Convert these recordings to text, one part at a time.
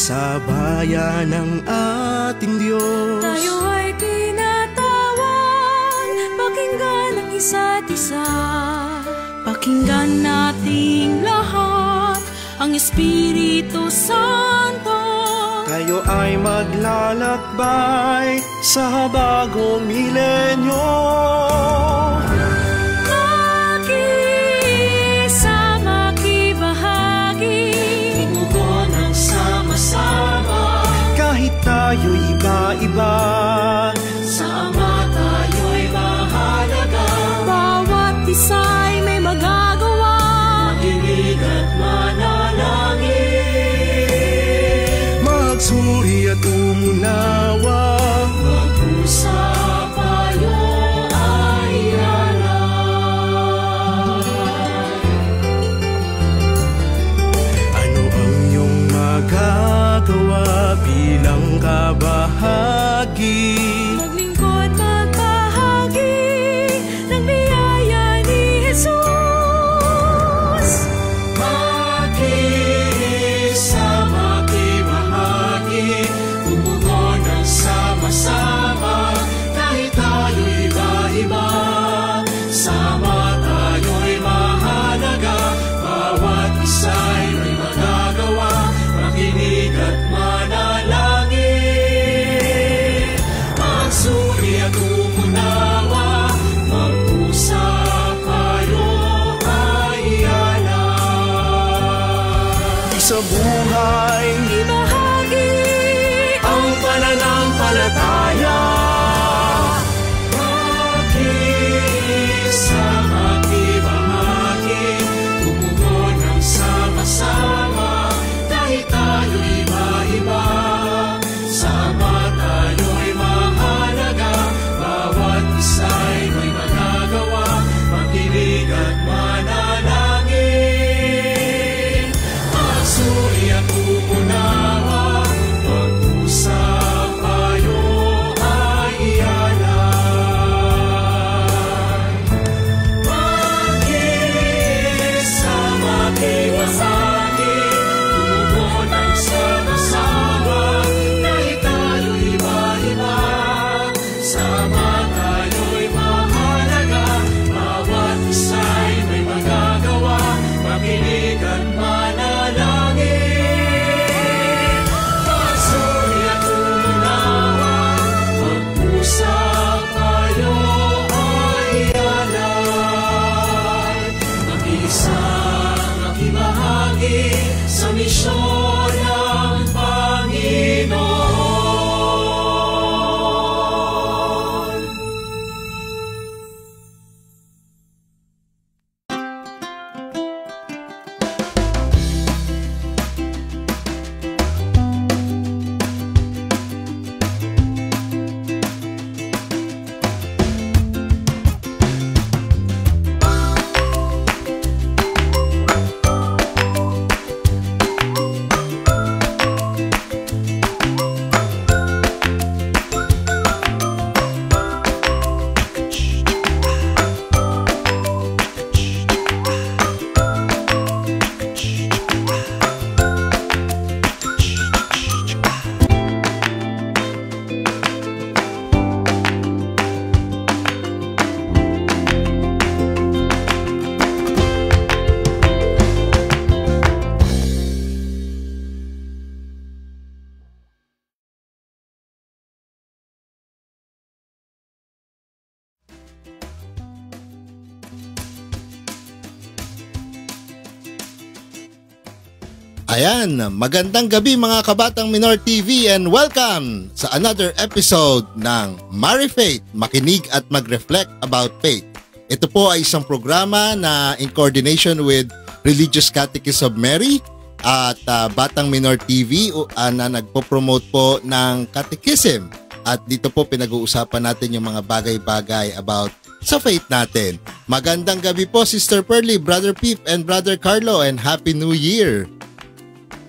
sa bayan ng ating Diyos. Tayo ay tinatawag, pakinggan ang isa't isa. Pakinggan nating lahat ang Espiritu Santo. Kayo ay maglalakbay sa bagong milenyo. Makiisa, makibahagi, tumugon ang sama-sama. Kahit tayo'y iba-iba, sa Ama tayo'y mahalaga. Bawat isa'y may magagawa, makinig at manalangin. magsuri at umunawa, mag-usap tayo ay alay. ano ang iyong magagawa bilang kabahagi? Maglingkod, magbahagi ng biyaya ni Jesus. Makiisa, makibahagi, tumugon ang sama-sama. Kahit tayo'y iba-iba, sama tayo'y mahalaga. Bawat isa'y may magagawa, makinig at manalangin. Magsuri at umunawa, mag-usap tayo ay alay. Sa buhay, Ibahagi ang pananampalataya. Makiisa, makibahagi, tumugon ang sama-sama. Kahit tayo'y iba-iba, sama tayo'y mahalaga. Bawat isa'y may magagawa, makinig at manalangin. Magsuri at umunawa, mag-usap tayo ay alay. Makiisa, makibahagi, tumugon ang sama-sama. Kahit tayo'y iba-iba, sama tayo'y mahalaga. Bawat isa'y may magagawa, makinig at manalangin. Magsuri at umunawa, mag-usap tayo ay alay. Mag-isa, makibahagi sa misyon ng Panginoon. Ayan, magandang gabi mga Kabatang Minor TV and welcome sa another episode ng Mari Faith, makinig at mag-reflect about faith. Ito po ay isang programa na in coordination with Religious Catechism of Mary at Batang Minor TV na nagpo-promote po ng catechism. At dito po pinag-uusapan natin yung mga bagay-bagay about sa faith natin. Magandang gabi po Sister Pearly, Brother Pip and Brother Carlo, and Happy New Year!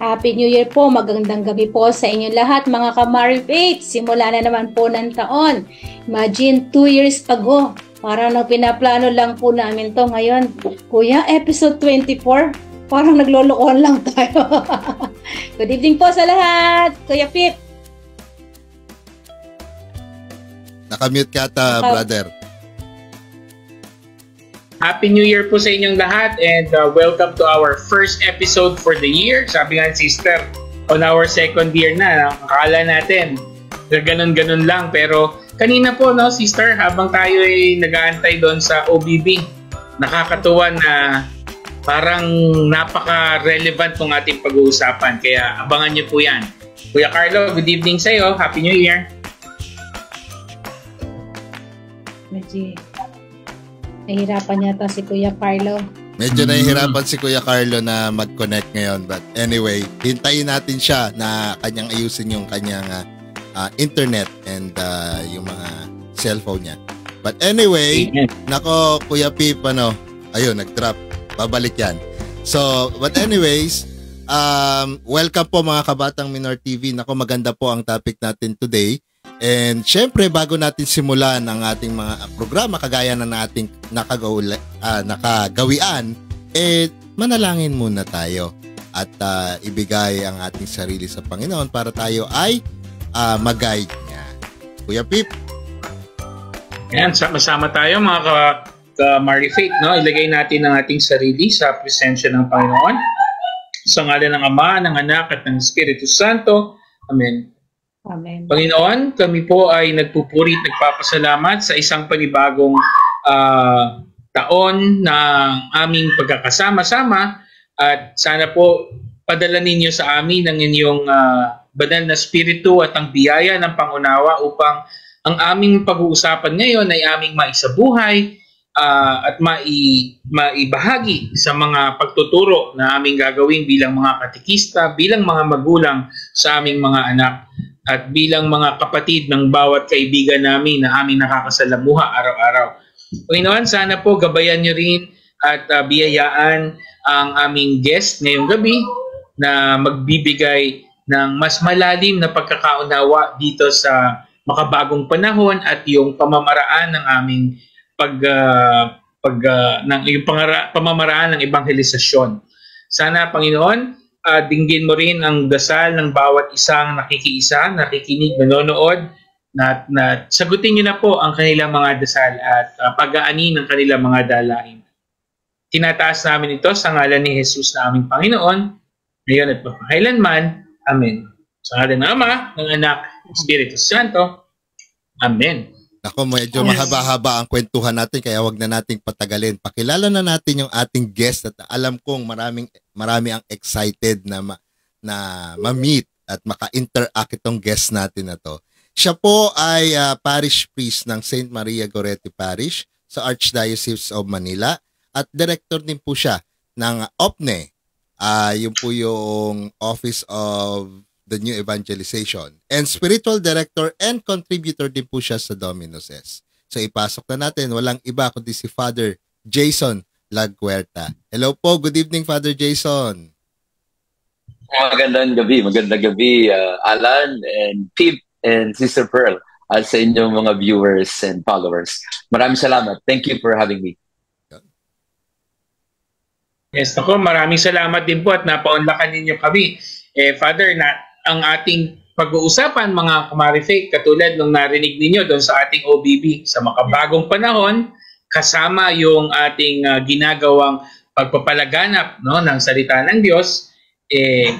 Happy New Year po, magandang gabi po sa inyo lahat mga ka-Mari Faith. Simula na naman po ng taon. Imagine 2 years ago, parang pinaplano lang po namin to ngayon. Kuya, episode 24, parang naglolokohan lang tayo. Good evening po sa lahat. Kuya Pip. Nakamute ka ata, brother. Happy New Year po sa inyong lahat and welcome to our first episode for the year. Sabi nga ni sister, on our second year na. Akala natin ganun-ganun lang, pero kanina po, no, sister, habang tayo ay nag-aantay doon sa OBB, nakakatuwa na parang napaka-relevant ng ating pag-uusapan. Kaya abangan niyo po yan. Kuya Carlo, good evening sa iyo. Happy New Year. Medyo nahihirapan yata si Kuya Carlo. Medyo nahihirapan si Kuya Carlo na mag-connect ngayon. But anyway, hintayin natin siya na kanyang ayusin yung kanyang internet and yung mga cellphone niya. But anyway, nako Kuya Pip, ayun, nag-drop. Babalik yan. So, but anyways, welcome po mga Kabatang Minor TV. Nako, maganda po ang topic natin today. And syempre, bago natin simulan ang ating mga programa, kagaya na nating nakagawian, manalangin muna tayo at ibigay ang ating sarili sa Panginoon para tayo ay mag-guide niya. Kuya Pip. Yan, sama-sama tayo mga ka-Mari Faith, no? Ilagay natin ang ating sarili sa presensya ng Panginoon. Sa ngalan ng Ama, ng Anak, at ng Espiritu Santo. Amen. Amen. Panginoon, kami po ay nagpupuri at nagpapasalamat sa isang panibagong taon ng aming pagkakasama-sama at sana po padala ninyo sa amin ang inyong banal na spiritu at ang biyaya ng pangunawa upang ang aming pag-uusapan ngayon ay aming maisabuhay at maibahagi sa mga pagtuturo na aming gagawin bilang mga katekista, bilang mga magulang sa aming mga anak at bilang mga kapatid ng bawat kaibigan namin na aming nakakasalamuha araw-araw. Panginoon, sana po gabayan nyo rin at biyayaan ang aming guest ngayong gabi na magbibigay ng mas malalim na pagkakaunawa dito sa makabagong panahon at yung pamamaraan ng aming pamamaraan ng ebanghelisasyon. Sana, Panginoon, dinggin mo rin ang dasal ng bawat isang nakikiisa, nakikinig, nanonood, na sagutin niyo na po ang kanilang mga dasal at pag-aani ng kanilang mga dalain. Tinataas namin ito sa ngalan ni Jesus na aming Panginoon, ngayon at magpakailanman. Amen. Sa ngalan ng Ama, ng Anak, ng Espiritu Santo. Amen. Ako, medyo mahaba-haba ang kwentuhan natin kaya wag na nating patagalin. Pakilala na natin yung ating guest at alam kong marami ang excited na ma-meet at maka-interact itong guest natin na to. Siya po ay parish priest ng St. Maria Goretti Parish sa Archdiocese of Manila at director din po siya ng OPNE, yung po yung Office of the New Evangelization. And spiritual director and contributor din po siya sa Dominus S. So ipasok na natin, walang iba kundi si Father Jason Laguerta. Hello po, good evening Father Jason. Magandang gabi Alan and Pip and Sister Pearl at sa inyong mga viewers and followers. Maraming salamat. Thank you for having me. Yes, ako, maraming salamat din po at napaunlakan ninyo kami. Father, ang ating pag-uusapan mga Kumari Faith, katulad nung narinig ninyo doon sa ating OBB sa makabagong panahon, kasama yung ating ginagawang pagpapalaganap, no, ng salita ng Diyos,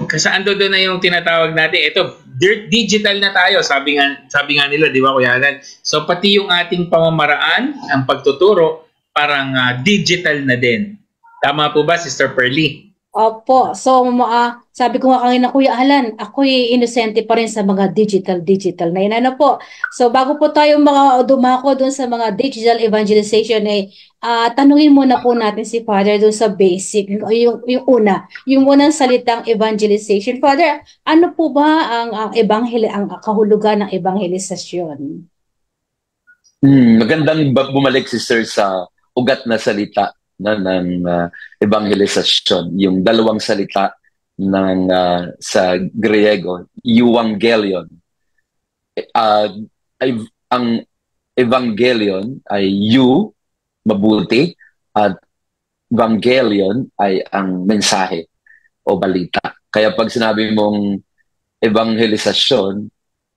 kasando doon na yung tinatawag natin, ito, digital na tayo, sabi nga nila, di ba Kuya Alan? So pati yung ating pamamaraan, ang pagtuturo, parang digital na din. Tama po ba, Sister Pearly? Opo. So, sabi ko nga kanina, Kuya Alan, ako'y inosente pa rin sa mga digital na yun. Ano po? So, bago po tayo dumako dun sa mga digital evangelization, tanungin muna po natin si Father dun sa basic, yung unang salitang evangelization. Father, ano po ba ang kahulugan ng evangelisasyon? Magandang bumalik, sister, sa ugat na salita ng evangelisasyon, yung dalawang salita ng sa Griego, euangelion. Ang evangelion ay mabuti, at evangelion ay ang mensahe o balita. Kaya pag sinabi mong evangelisasyon,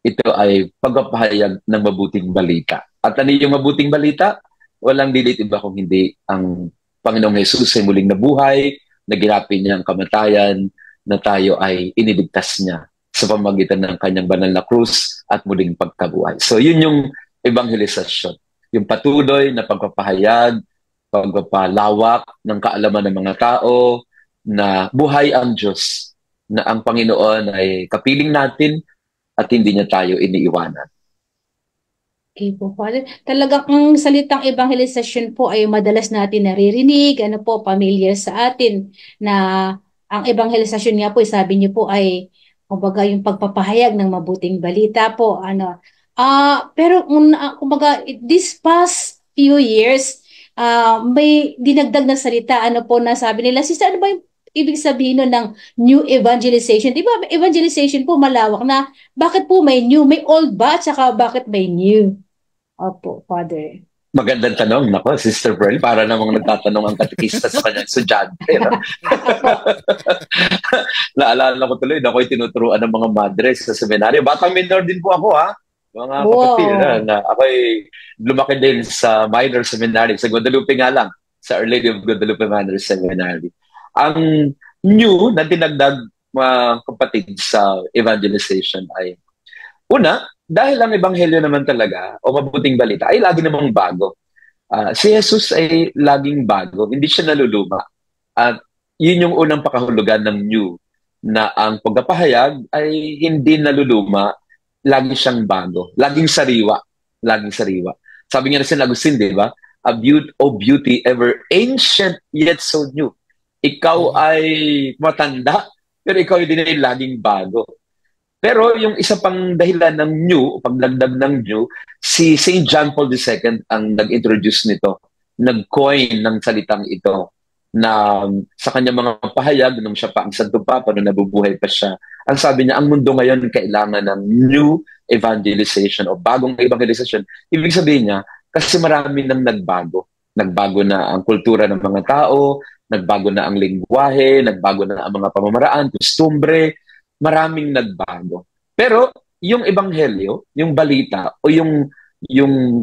ito ay pagpapahayag ng mabuting balita. At ano yung mabuting balita? Walang dilit iba kung hindi ang Panginoong Jesus ay muling nabuhay, naginapin niya ang kamatayan, na tayo ay iniligtas niya sa pamamagitan ng kanyang banal na krus at muling pagkabuhay. So yun yung evangelisasyon. Yung patuloy na pagpapahayag, pagpapalawak ng kaalaman ng mga tao na buhay ang Diyos, na ang Panginoon ay kapiling natin at hindi niya tayo iniiwanan. Okay po, Father. Talagang ang salitang evangelisasyon po ay madalas natin naririnig, familiar sa atin, na ang evangelisasyon nga po, sabi niyo po ay, kumbaga, yung pagpapahayag ng mabuting balita po, pero kumbaga, this past few years, may dinagdag na salita, na sabi nila, sister, ano ba yung ibig sabihin nun ng new evangelization? Di ba, evangelization po malawak na, bakit po may new? May old ba? Tsaka bakit may new? Opo, Father. Magandang tanong. Nako, Sister Pearl, para namang nagtatanong ang katekista sa kanyang estudyante. No? Naalala ko tuloy na ako'y tinuturuan ng mga madres sa seminaryo. Batang minor din po ako, ha? Mga kapatid, na ako'y lumaki din sa minor seminary. Sa Guadalupe nga lang, sa Our Lady of Guadalupe Minor Seminary. Ang new na dinagdag, mga kapatid, sa evangelization ay, una, dahil ang ebanghelyo naman talaga, o mabuting balita, ay lagi namang bago. Si Jesus ay laging bago, hindi siya naluluma. At yun yung unang pakahulugan ng new, na ang pagpapahayag ay hindi naluluma, lagi siyang bago, laging sariwa, laging sariwa. Sabi nga na si Agustin, di ba? Beauty, ever ancient yet so new. Ikaw ay matanda, pero ikaw ay din ay laging bago. Pero yung isa pang dahilan ng new, pagdagdag ng new, si St. John Paul II ang nag-introduce nito, nag-coin ng salitang ito, na sa kanyang mga pahayag, nung siya pa ang Santo Papa, nung nabubuhay pa siya, ang sabi niya, ang mundo ngayon kailangan ng new evangelization o bagong evangelization. Ibig sabihin niya, kasi marami nang nagbago. Nagbago na ang kultura ng mga tao, nagbago na ang lingwahe, nagbago na ang mga pamamaraan, kostumbre, maraming nagbago. Pero yung ebanghelyo, yung balita, o yung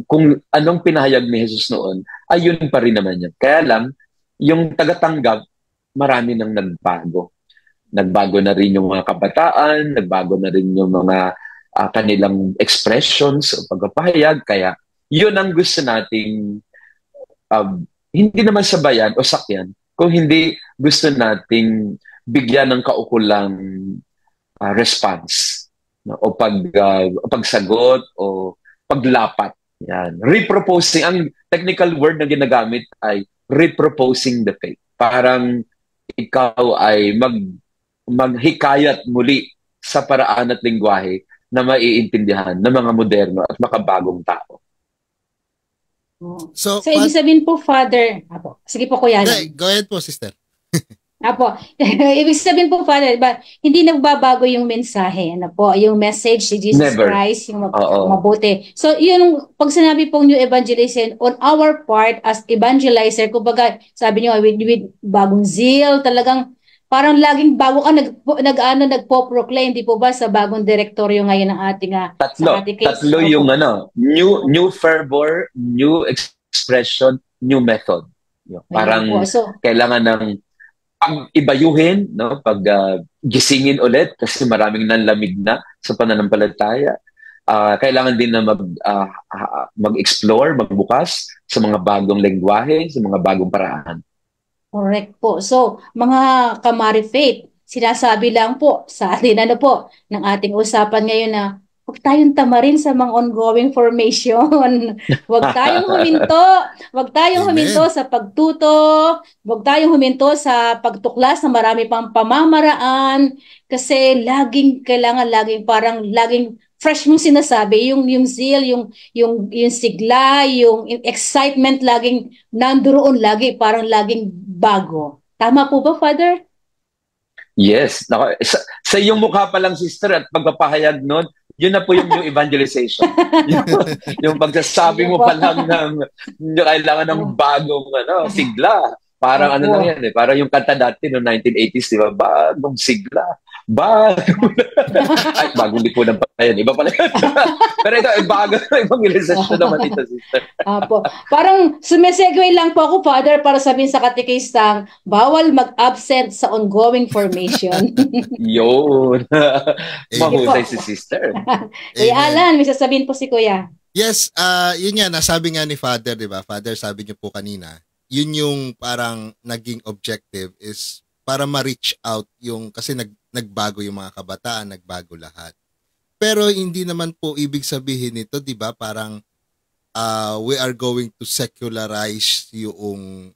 kung anong pinahayag ni Jesus noon, ay yun pa rin naman yan. Kaya lang, yung tagatanggap, marami nang nagbago. Nagbago na rin yung mga kabataan, nagbago na rin yung mga kanilang expressions o pagpapahayag. Kaya yun ang gusto nating hindi naman sabayan o sakyan, kung hindi gusto nating bigyan ng kaukulang response, no? O pagsagot o paglapat. Yan. Reproposing. Ang technical word na ginagamit ay reproposing the faith. Parang ikaw ay maghikayat muli sa paraan at lingwahe na maiintindihan ng mga moderno at makabagong tao. So ibig sabihin po, Father, sige po, Kuya. Go ahead po, sister. Ibig sabihin po, Father, hindi nagbabago yung mensahe, yung message si Jesus Christ, yung mabuti. So, yun, pag sinabi pong new evangelization, on our part as evangelizer, kumbaga, sabi niyo, with bagong zeal, talagang parang laging bago ka nagpo-proclaim, di po ba, sa bagong direktoryo ngayon ng ating Tatlo yung new fervor, new expression, new method. Parang kailangan ng pag-ibayuhin, no? Gisingin ulit kasi maraming nanlamig na sa pananampalataya. Kailangan din na mag-explore, magbukas sa mga bagong lengguwahe, sa mga bagong paraan. Correct po. So, mga Kamari Faith, sinasabi lang po sa atin ng ating usapan ngayon na huwag tayong tamarin sa mga ongoing formation. Huwag tayong huminto. Huwag tayong huminto sa pagtuto. Huwag tayong huminto sa pagtuklas ng marami pang pamamaraan. Kasi laging fresh mong sinasabi, yung zeal, yung sigla, yung excitement, laging nandoon parang laging bago. Tama po ba, Father? Yes. Sa iyong mukha pa lang, sister, at pagpapahayag nun, yun na po yung new evangelization. yung pagsasabi mo pa lang ng kailangan ng bagong sigla, Parang ano Opo. lang yan eh. Parang yung kanta dati noong 1980s, di ba? Bagong sigla. Ay, bagong lipunan pa yan. Iba pala yun. Pero ito, ibang realization naman ito, sister. Apo. Parang sumisegue lang po ako, Father, para sabihin sa katikistang, bawal mag-absent sa ongoing formation. Yun. Mahusay po. si sister. Kuya Amen. Alan, may sasabihin po si Kuya. Yes, yun nga, nasabi nga ni Father, di ba? Father, sabi niyo po kanina, yun yung parang naging objective is para ma-reach out yung, kasi nagbago yung mga kabataan, nagbago lahat. Pero hindi naman po ibig sabihin nito, di ba? Parang we are going to secularize yung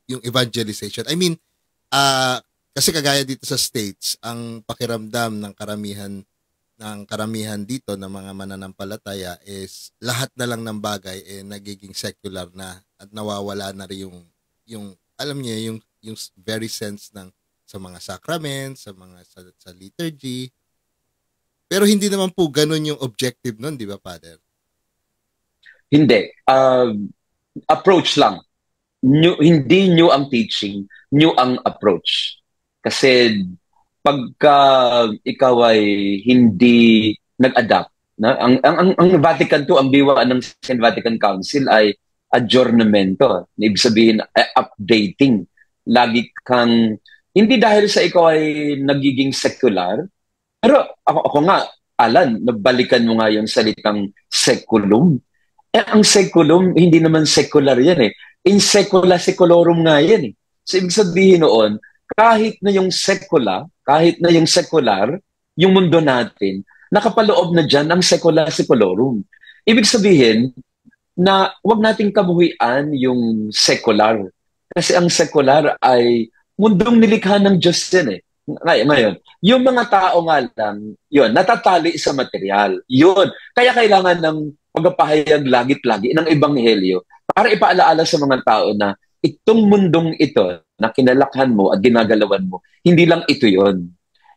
evangelization. I mean, kasi kagaya dito sa States, ang pakiramdam ng karamihan dito ng mga mananampalataya is lahat na lang ng bagay nagiging secular na at nawawala na rin yung alam niyo yung very sense ng sa mga sacraments, sa liturgy. Pero hindi naman po ganun yung objective nun, di ba, Father? Hindi. Approach lang. Hindi new ang teaching, new ang approach. Kasi pagka ikaw ay hindi nag-adapt, ang Vatican II, ang biwa ng Second Vatican Council ay adjournamento. Ibig sabihin, updating. Lagi kang, hindi dahil sa ikaw ay nagiging secular, pero ako nga, Alan, nabalikan mo nga yung salitang seculum. Ang seculum, hindi naman secular yan eh. In secula seculorum nga yan eh. So, ibig sabihin noon, kahit na yung secular, yung mundo natin, nakapaloob na dyan ang secula seculorum. Ibig sabihin na wag nating kabuhian yung secular. Kasi ang secular ay mundong nilikha ng Diyos yan eh. Ngayon, yung mga tao nga lang, yun, natatali sa material. Yun. Kaya kailangan ng pagpapahayag lagi-lagi ng ebanghelyo para ipaalaala sa mga tao na itong mundong ito na kinalakhan mo at ginagalawan mo, hindi lang ito yon.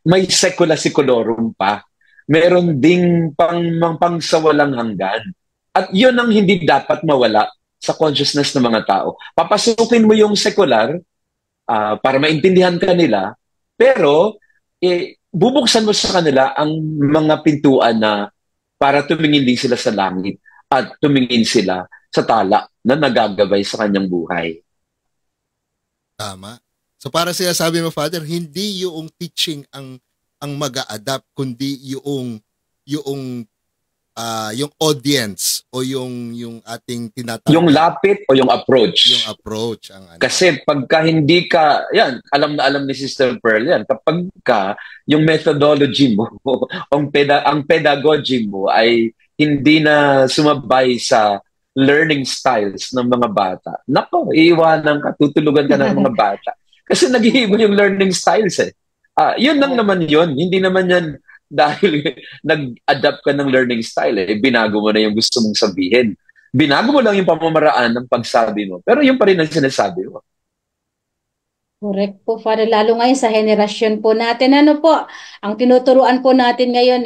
May secula seculorum pa. Meron ding pangsawalang hanggan. At yun ang hindi dapat mawala sa consciousness ng mga tao. Papasukin mo yung secular para maintindihan ka nila, pero bubuksan mo sa kanila ang mga pintuan na para tumingin din sila sa langit at tumingin sila sa tala na nagagabay sa kanyang buhay. Tama. So para sinasabi mo, Father, hindi yung teaching ang mag-a-adapt, kundi yung audience o yung ating tinatawag. Yung lapit o yung approach. Yung approach. Kasi pagka hindi ka, yan, alam na alam ni Sister Pearl yan, kapag ka yung methodology mo, ang pedagogy mo ay hindi na sumabay sa learning styles ng mga bata. Nako, iiwanan ka, tutulugan ka ng mga bata. Kasi nag-iiba yung learning styles eh. Yun lang naman yun. Hindi naman yan dahil nag-adapt ka ng learning style eh. Binago mo na yung gusto mong sabihin. Binago mo lang yung pamamaraan ng pagsabi mo. Pero yun pa rin ang sinasabi mo. Correct po, Father. Lalo ngayon sa henerasyon po natin. Ano po, ang tinuturuan po natin ngayon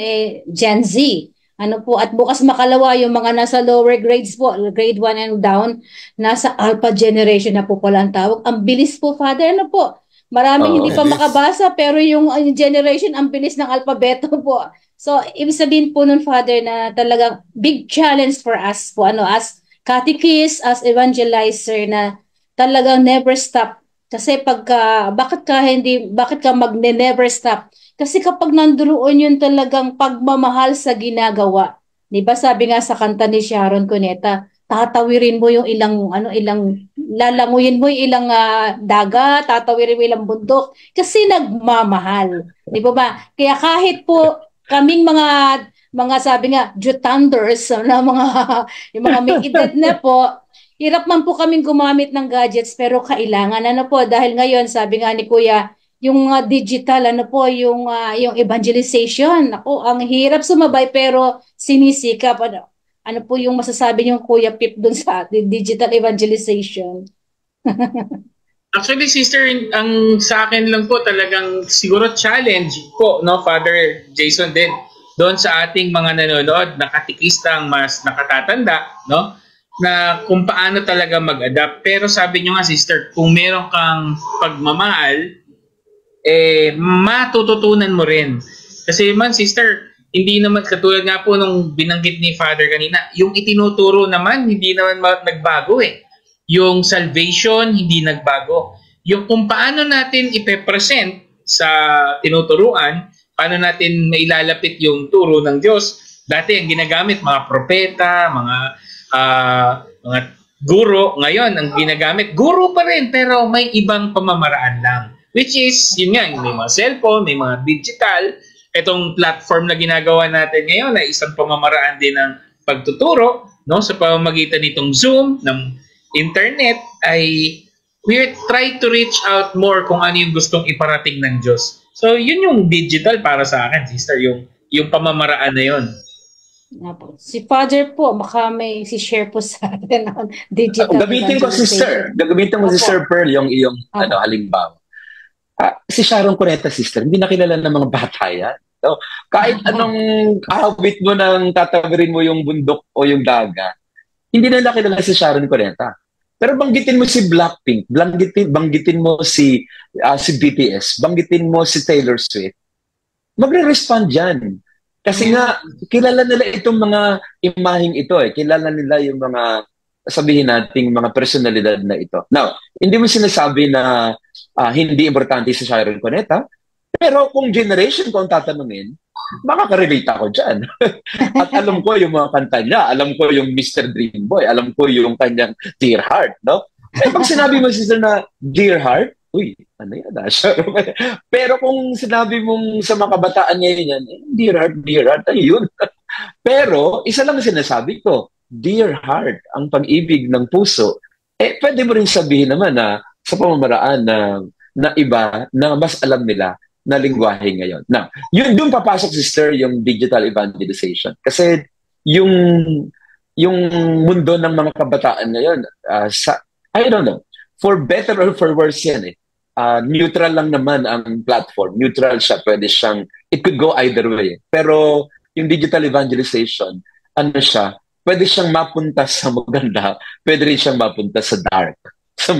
Gen Z. Ano po, at bukas makalawa yung mga nasa lower grades po, grade 1 and down, nasa alpha generation na po pala ang tawag. Ang bilis po, Father, ano po, maraming hindi pa makabasa, pero yung generation, ang bilis ng alpabeto po. So, ibig sabihin po nun, Father, na talagang big challenge for us po, as catechists, as evangelizer, na talagang never stop. Kasi bakit ka never stop? Kasi kapag nandoon yun talagang pagmamahal sa ginagawa. 'Di ba sabi nga sa kanta ni Sharon Cuneta, tatawirin mo yung lalanguyin mo yung ilang dagat, tatawirin mo ilang bundok kasi nagmamahal. 'Di ba? Kaya kahit po kaming mga sabi nga jutanders na yung mga may edad na po, hirap man po kaming gumamit ng gadgets pero kailangan dahil ngayon sabi nga ni Kuya, yung digital yung evangelization. Ako, ang hirap sumabay pero sinisikap. Ano po yung masasabi niyo, Kuya Pip, dun sa digital evangelization? Actually, sister, ang sa akin lang po talagang siguro challenge po, no, Father Jason din, doon sa ating mga nanonood na katikistang mas nakatatanda, no? na kung paano talaga mag-adapt. Pero sabi nyo nga, sister, kung meron kang pagmamahal, matututunan mo rin. Kasi man, sister, hindi naman, katulad nga po nung binanggit ni Father kanina, yung itinuturo naman, hindi naman nagbago eh. Yung salvation, hindi nagbago. Yung kung paano natin ipepresent sa tinuturuan, paano natin mailalapit yung turo ng Diyos. Dati ang ginagamit, mga propeta, mga guro. Ngayon, ang ginagamit, guro pa rin, pero may ibang pamamaraan lang. Which is, yun nga, may mga cellphone, may mga digital. Itong platform na ginagawa natin ngayon ay isang pamamaraan din ng pagtuturo, no? Sa pamamagitan nitong Zoom, ng internet, ay we try to reach out more kung ano yung gustong iparating ng Diyos. So, yun yung digital para sa akin, sister, yung pamamaraan na yun. Si Father po, baka may si-share po sa atin ng digital. Gagamitin ko si Sir Pearl yung iyong halimbawa. Si Sharon Cuneta, sister, hindi nakilala ng mga bata yan. So, kahit anong ahawit mo nang tatabirin mo yung bundok o yung dagat, hindi na nakilala si Sharon Cuneta. Pero banggitin mo si Blackpink, banggitin mo si BTS, banggitin mo si Taylor Swift, magre-respond dyan. Kasi nga, kilala nila itong mga imaheng ito eh. Kilala nila yung mga, sabihin nating mga personalidad na ito. Now, hindi mo sinasabi na hindi importante si Sharon Cuneta, pero kung generation ko ang tatanungin, makaka-relate ako dyan. At alam ko yung mga kanta niya, alam ko yung Mr. Dream Boy, alam ko yung kanyang Dear Heart, no? Eh, pag sinabi mo sister na Dear Heart, uy, ano yan, pero kung sinabi mong sa mga kabataan ngayon yan, Dear Heart, ayun. Pero, isa lang sinasabi ko, Dear Heart, ang pag-ibig ng puso, pwede mo rin sabihin naman na sa pamamaraan na iba, na mas alam nila na lingwahe ngayon. Now, doon papasok, sister, yung digital evangelization. Kasi yung mundo ng mga kabataan ngayon, I don't know, for better or for worse yan eh. Neutral lang naman ang platform. Neutral siya. Pwede siyang, it could go either way. Pero yung digital evangelization, ano siya, pwede siyang mapunta sa maganda, pwede rin siyang mapunta sa dark, sa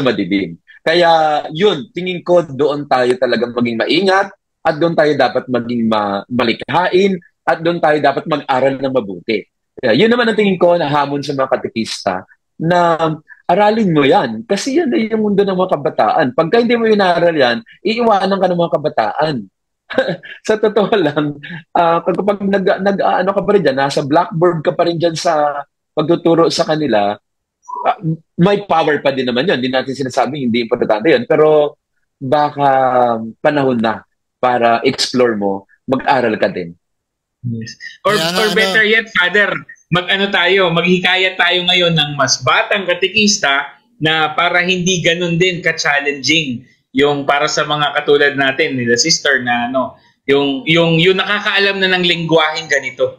madilim. Kaya yun, tingin ko doon tayo talagang maging maingat at doon tayo dapat maging malikhain at doon tayo dapat mag-aral ng mabuti. Kaya, yun naman ang tingin ko na hamon sa mga katekista na aralin mo yan. Kasi yan ay yung mundo ng mga kabataan. Pagka hindi mo inaral yan, iiwanan ka ng mga kabataan. Sa totoo lang, kapag nag-ano ka pa rin dyan, nasa blackboard ka pa rin dyan sa pagtuturo sa kanila, may power pa din naman yun. Hindi natin sinasabing hindi importante yun. Pero baka panahon na para explore mo, mag-aral ka din. Yes. Or better yet, Father, maghikayat tayo ngayon ng mas batang katekista na para hindi ganun din ka-challenging yung para sa mga katulad natin, nila sister na yung nakakaalam na ng lingwaheng ganito.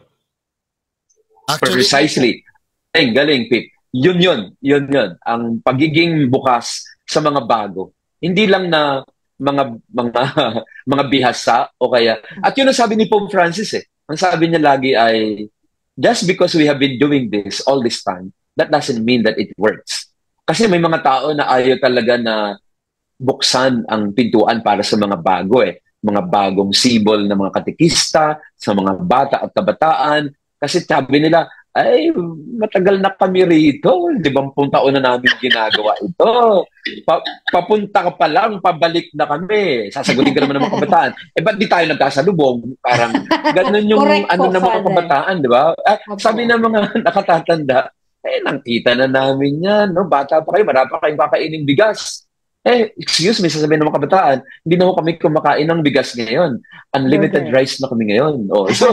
Actually, precisely. Galing, Pip. Yun. Ang pagiging bukas sa mga bago. Hindi lang na mga bihasa o kaya. At yun ang sabi ni Pope Francis eh. Ang sabi niya lagi ay, just because we have been doing this all this time, that doesn't mean that it works. Kasi may mga tao na ayaw talaga na buksan ang pintuan para sa mga bago eh. Mga bagong sibol na mga katekista, sa mga bata at kabataan. Kasi sabi nila, ay, matagal na kami rito. 10 taon na namin ginagawa ito. Papunta ka pa lang, pabalik na kami. Sasagutin ka naman ng mga kabataan. Ba't di tayo nagkasalubong? Parang ganun yung ng mga kabataan, di ba? Sabi ng mga nakatatanda, nakita na namin yan. No? Bata pa kayo, marami pa kayong kakainin bigas. Excuse me, sasabihin ng mga kabataan, hindi na kami kumakain ng bigas ngayon. Unlimited rice na kami ngayon. So,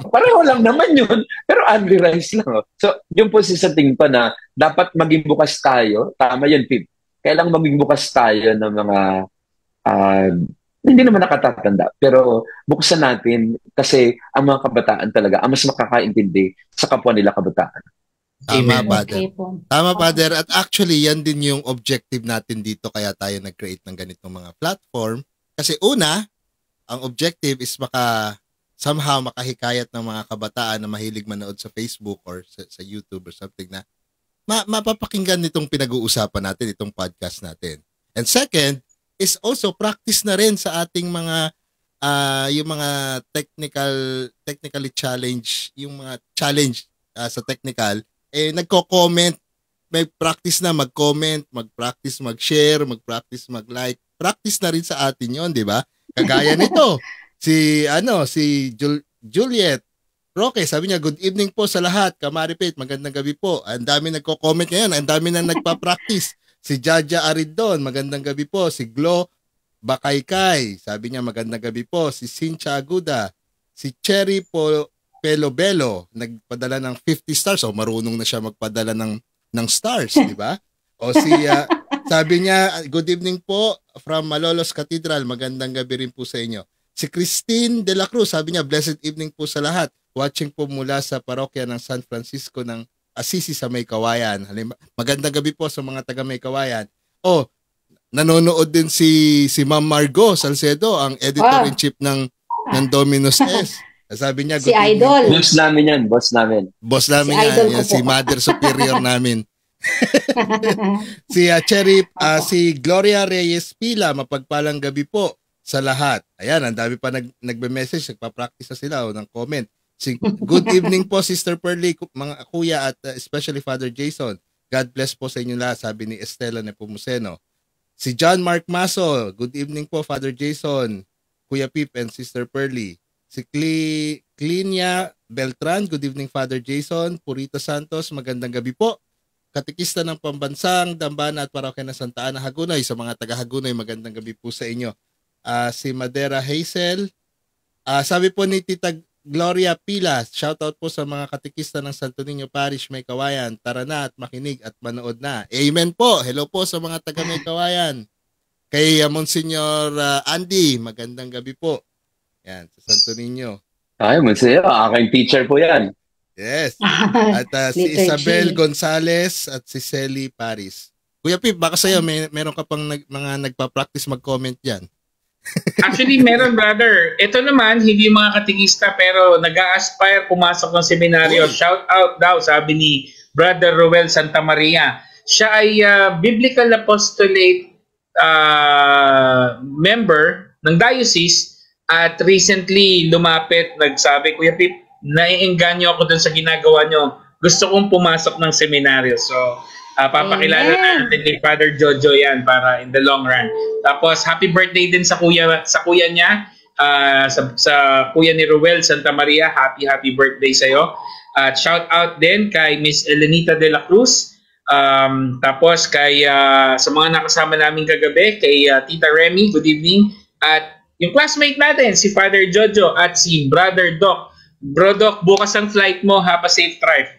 pareho lang naman yun, pero only rice lang. So, yun po sa tingin pa na dapat maging bukas tayo. Tama yun, Pip. Kailangan maging bukas tayo ng mga, hindi naman nakatatanda, pero buksan natin kasi ang mga kabataan talaga, ang mas makakaintindi sa kapwa nila kabataan. Tama, Father. Tama, Father. At actually, yan din yung objective natin dito kaya tayo nag-create ng ganitong mga platform. Kasi una, ang objective is somehow makahikayat ng mga kabataan na mahilig manood sa Facebook or sa YouTube or something na mapapakinggan nitong pinag-uusapan natin, itong podcast natin. And second, is also practice na rin sa ating mga yung mga technically challenge, yung mga challenge sa technical, nagko-comment, may practice na mag-comment, mag-practice mag-share, mag-practice mag-like. Practice na rin sa atin 'yon, 'di ba? Kagaya nito, si Juliet Roque, sabi niya, good evening po sa lahat. Kamaripate, magandang gabi po. Ang dami nagko-comment ngayon, ang dami na nagpa-practice. Si Jaja Aridon, magandang gabi po. Si Glo Bakaykay, sabi niya, magandang gabi po. Si Cynthia Aguda, si Cherry Pelobelo, nagpadala ng 50 stars. O, marunong na siya magpadala ng stars, di ba? O sabi niya, good evening po from Malolos Cathedral. Magandang gabi rin po sa inyo. Si Christine De La Cruz, sabi niya, blessed evening po sa lahat. Watching po mula sa parokya ng San Francisco ng Assisi sa May Kawayan. Magandang gabi po sa mga taga May Kawayan. Oh, nanonood din si Ma'am Margo Salcedo, ang editor-in-chief ng Domino's S. Sabi niya, si Idol. Boss namin yan, boss namin. Boss namin si yan, si Mother Superior namin. Si Cherry, si Gloria Reyes Pila, mapagpalang gabi po sa lahat. Ayan, ang dami pa nagbe-message, nagpa-practice na sila ng comment. Good evening po, Sister Pearly, mga kuya at especially Father Jason. God bless po sa inyo lahat, sabi ni Estela Nepomuceno. Si John Mark Maso, good evening po, Father Jason, Kuya Pip and Sister Pearly. Si Clinia Beltran, good evening, Father Jason. Purito Santos, magandang gabi po. Katikista ng Pambansang Dambana at Parokya ng Santa Ana, Hagunoy. Sa mga taga Hagunoy, magandang gabi po sa inyo. Si Madera Hazel, sabi po ni Tita Gloria Pila, shoutout po sa mga katikista ng Santo Niño Parish, May Kawayan. Tara na at makinig at manood na. Amen po. Hello po sa mga taga May Kawayan. Kay Monsignor Andy, magandang gabi po. Yan, sa Santo Niño. Ay, Monsignor, aking teacher po yan. Yes. At si Isabel Gonzales at si Selly Paris. Kuya Pip, baka sa'yo meron ka pang mga nagpa-practice mag-comment dyan. Actually, meron, brother. Ito naman, hindi mga katikista pero nag-a-aspire pumasok ng seminaryo. Shout out daw, sabi ni Brother Roel Santa Maria. Siya ay Biblical Apostolate member ng diocese at recently lumapit, nagsabi, Kuya Pip, naiengganyo ako dun sa ginagawa nyo. Gusto kong pumasok ng seminaryo. So, papakilala natin ni Father Jojo yan para in the long run. Tapos happy birthday din sa kuya niya, sa kuya ni Roel Santa Maria. Happy birthday sa iyo. At shout out din kay Miss Elenita de la Cruz. Tapos kay sa mga nakasama namin kagabi, kay Tita Remy, good evening. At yung classmate natin si Father Jojo at si Brother Doc. Bro Doc, bukas ang flight mo, have a safe flight.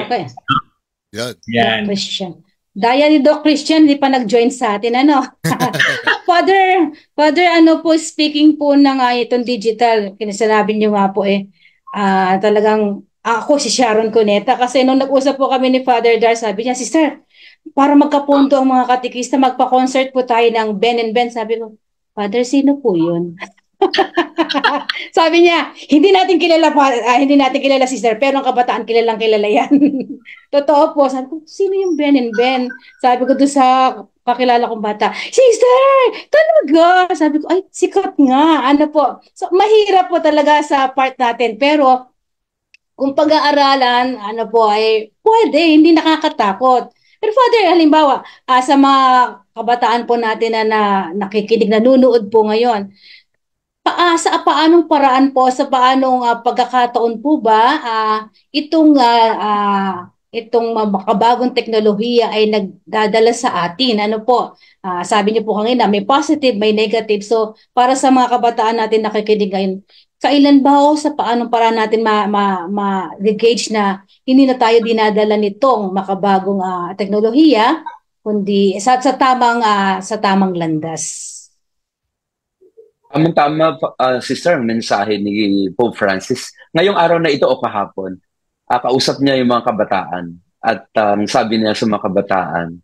Okay. Yan. Christian. Daya ni Doc Christian, hindi pa nag-join sa atin, ano? Father, ano po, speaking po ng itong digital, kinasanabi niyo nga po talagang ako si Sharon Cuneta, kasi nung nag-usap po kami ni Father Dar, sabi niya, Sister, para magkapunto ang mga katikista, magpa-concert po tayo ng Ben and Ben. Sabi ko, Father, sino po yun? Sabi niya, hindi natin kilala sister, pero ang kabataan kilalang kilala yan. Totoo po. Sabi ko, sino yung Ben and Ben? Sabi ko doon sa kakilala kong bata, Sister, talaga? Sabi ko, ay, sikat nga. Ano po? So, mahirap po talaga sa part natin, pero kung pag-aaralan, ano po, ay pwede, hindi nakakatakot. Pero Father, halimbawa, sa mga kabataan po natin na nakikinig, nanonood po ngayon, sa paanong paraan po, sa paanong pagkakataon po ba itong makabagong teknolohiya ay nagdadala sa atin? Ano po? Sabi niyo po kanina, may positive, may negative. So, para sa mga kabataan natin nakikinig ngayon, kailan ba sa paanong paraan natin ma-gauge na hindi na tayo dinadala nitong makabagong teknolohiya, kundi sa tamang landas? Tama, sister, ang mensahe ni Pope Francis. Ngayong araw na ito o kahapon, kausap niya yung mga kabataan. At sabi niya sa mga kabataan,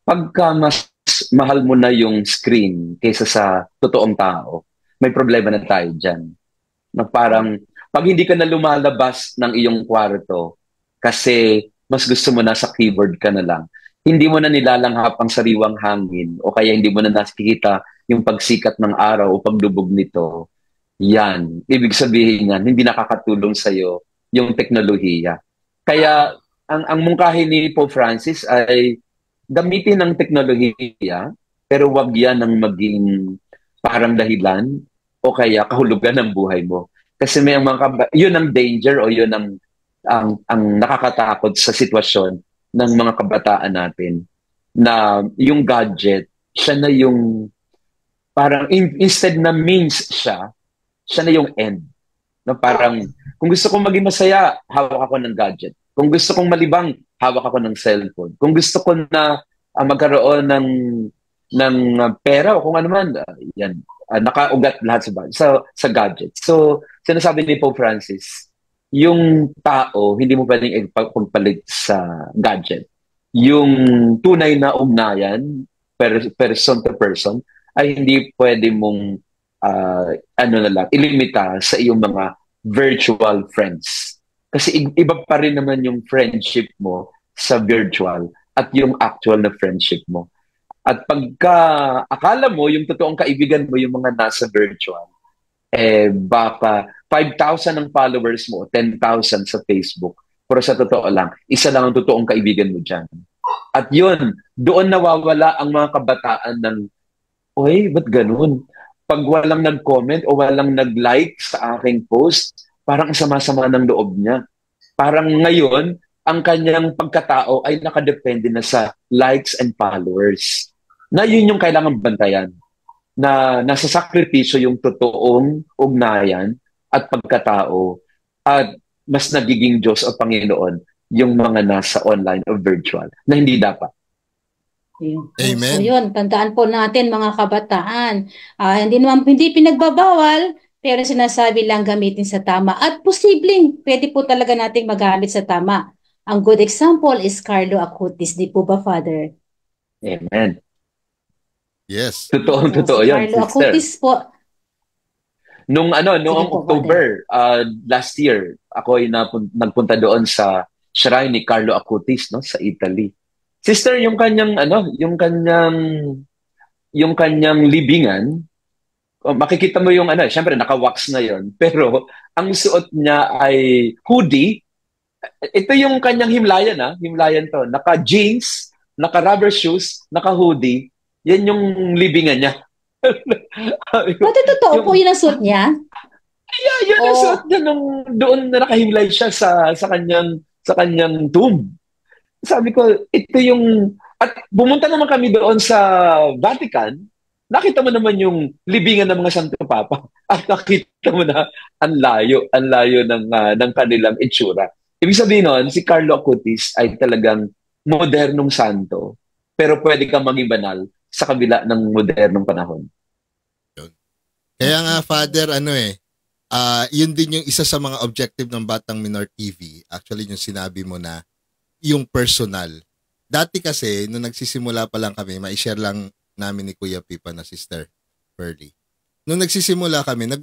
pagka mas mahal mo na yung screen kaysa sa totoong tao, may problema na tayo dyan. Na parang, pag hindi ka na lumalabas ng iyong kwarto, kasi mas gusto mo na sa keyboard ka na lang, hindi mo na nilalanghap ang sariwang hangin, o kaya hindi mo na nakikita yung pagsikat ng araw o paglubog nito, yan. Ibig sabihin yan, hindi nakakatulong sa'yo yung teknolohiya. Kaya, ang mungkahi ni Pope Francis ay gamitin ng teknolohiya, pero wag yan ang maging parang dahilan o kaya kahulugan ng buhay mo. Kasi may yun ang danger o yun ang nakakatakot sa sitwasyon ng mga kabataan natin na yung gadget, siya na yung parang instead na means siya na yung end. Na parang kung gusto kong maging masaya, hawak ako ng gadget. Kung gusto kong malibang, hawak ako ng cellphone. Kung gusto ko na magkaroon ng pera o kung ano man, yan, nakaugat lahat sa gadget. So, sinasabi ni Pope Francis, yung tao, hindi mo pwedeng ipagpalit sa gadget. Yung tunay na ugnayan, person to person, ay hindi pwede mong ilimita sa iyong mga virtual friends. Kasi iba pa rin naman yung friendship mo sa virtual at yung actual na friendship mo. At pagka akala mo yung totoong kaibigan mo yung mga nasa virtual, baka 5,000 ang followers mo, 10,000 sa Facebook. Pero sa totoo lang, isa lang ang totoong kaibigan mo dyan. At yun, doon nawawala ang mga kabataan ng, oy, ba't ganun? Pag walang nag-comment o walang nag-like sa aking post, parang sama-sama ng loob niya. Parang ngayon, ang kanyang pagkatao ay nakadepende na sa likes and followers. Na yun yung kailangan bantayan. Na nasa sakripisyo yung totoong ugnayan at pagkatao. At mas nagiging Diyos o Panginoon yung mga nasa online o virtual na hindi dapat. Amen. So yun, tandaan po natin mga kabataan. Hindi pinagbabawal, pero sinasabi lang gamitin sa tama. At posibleng pwede po talaga nating magamit sa tama. Ang good example is Carlo Acutis. Di po ba, Father? Amen. Yes. Totoo Si yun, Carlo sister. Acutis po. Noong po, October last year, ako ay nagpunta doon sa shrine ni Carlo Acutis, no, sa Italy. Sister, yung kanyang libingan, makikita mo yung syempre naka-wax na yon, pero ang suot niya ay hoodie. Ito yung kanyang himlayan to. Naka-jeans, naka-rubber shoes, naka-hoodie. Yan yung libingan niya. Pati totoo po yun ang suot niya? Yeah, yun ang suot niya doon na nakahimlay siya sa kanyang tomb. Sabi ko, ito yung... At bumunta naman kami doon sa Vatican, nakita mo naman yung libingan ng mga Santo Papa. At nakita mo na ang layo ng kanilang itsura. Ibig sabihin nun, si Carlo Acutis ay talagang modernong santo, pero pwede kang maging banal sa kabila ng modernong panahon. Kaya nga, Father, yun din yung isa sa mga objective ng Batang Minor TV. Actually, yung sinabi mo na yung personal. Dati kasi, nung nagsisimula pa lang kami, ma-share lang namin ni Kuya Pipa na Sister Pearly. Nung nagsisimula kami,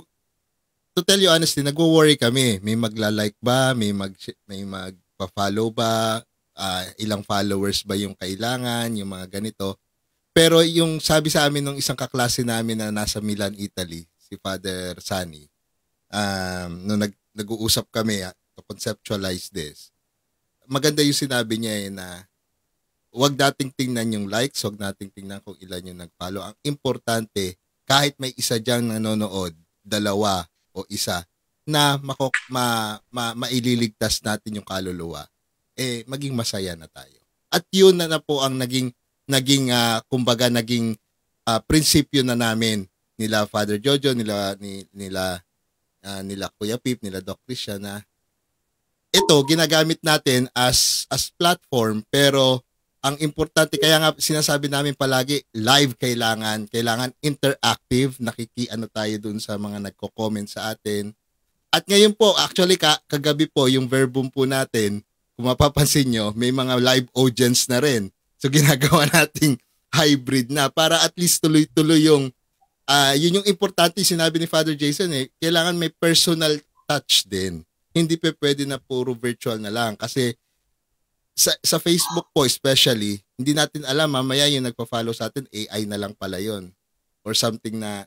to tell you honestly, nagwo-worry kami. May magla-like ba? May magpa-follow ba? Ilang followers ba yung kailangan? Yung mga ganito. Pero yung sabi sa amin ng isang kaklase namin na nasa Milan, Italy, si Father Sunny, nung nag-uusap kami to conceptualize this, maganda yung sinabi niya na huwag nating tingnan yung likes, huwag nating tingnan kung ilan yung nag-follow. Ang importante, kahit may isa diyang nanonood, dalawa o isa, na maililigtas natin yung kaluluwa, maging masaya na tayo. At yun na po ang naging prinsipyo na namin nila Father Jojo, nila Kuya Pip, nila Doc Christian, na ito ginagamit natin as platform, pero ang importante, kaya nga sinasabi namin palagi, live kailangan interactive, nakikiano tayo dun sa mga nagko-comment sa atin. At ngayon po, actually kagabi po, yung verbum po natin, kung mapapansin nyo, may mga live audience na rin. So ginagawa nating hybrid na para at least tuloy-tuloy yung yun yung importante sinabi ni Father Jason kailangan may personal touch din. Hindi pwede na puro virtual na lang kasi sa Facebook po especially, hindi natin alam mamaya yung nagpa-follow sa atin AI na lang pala yon or something na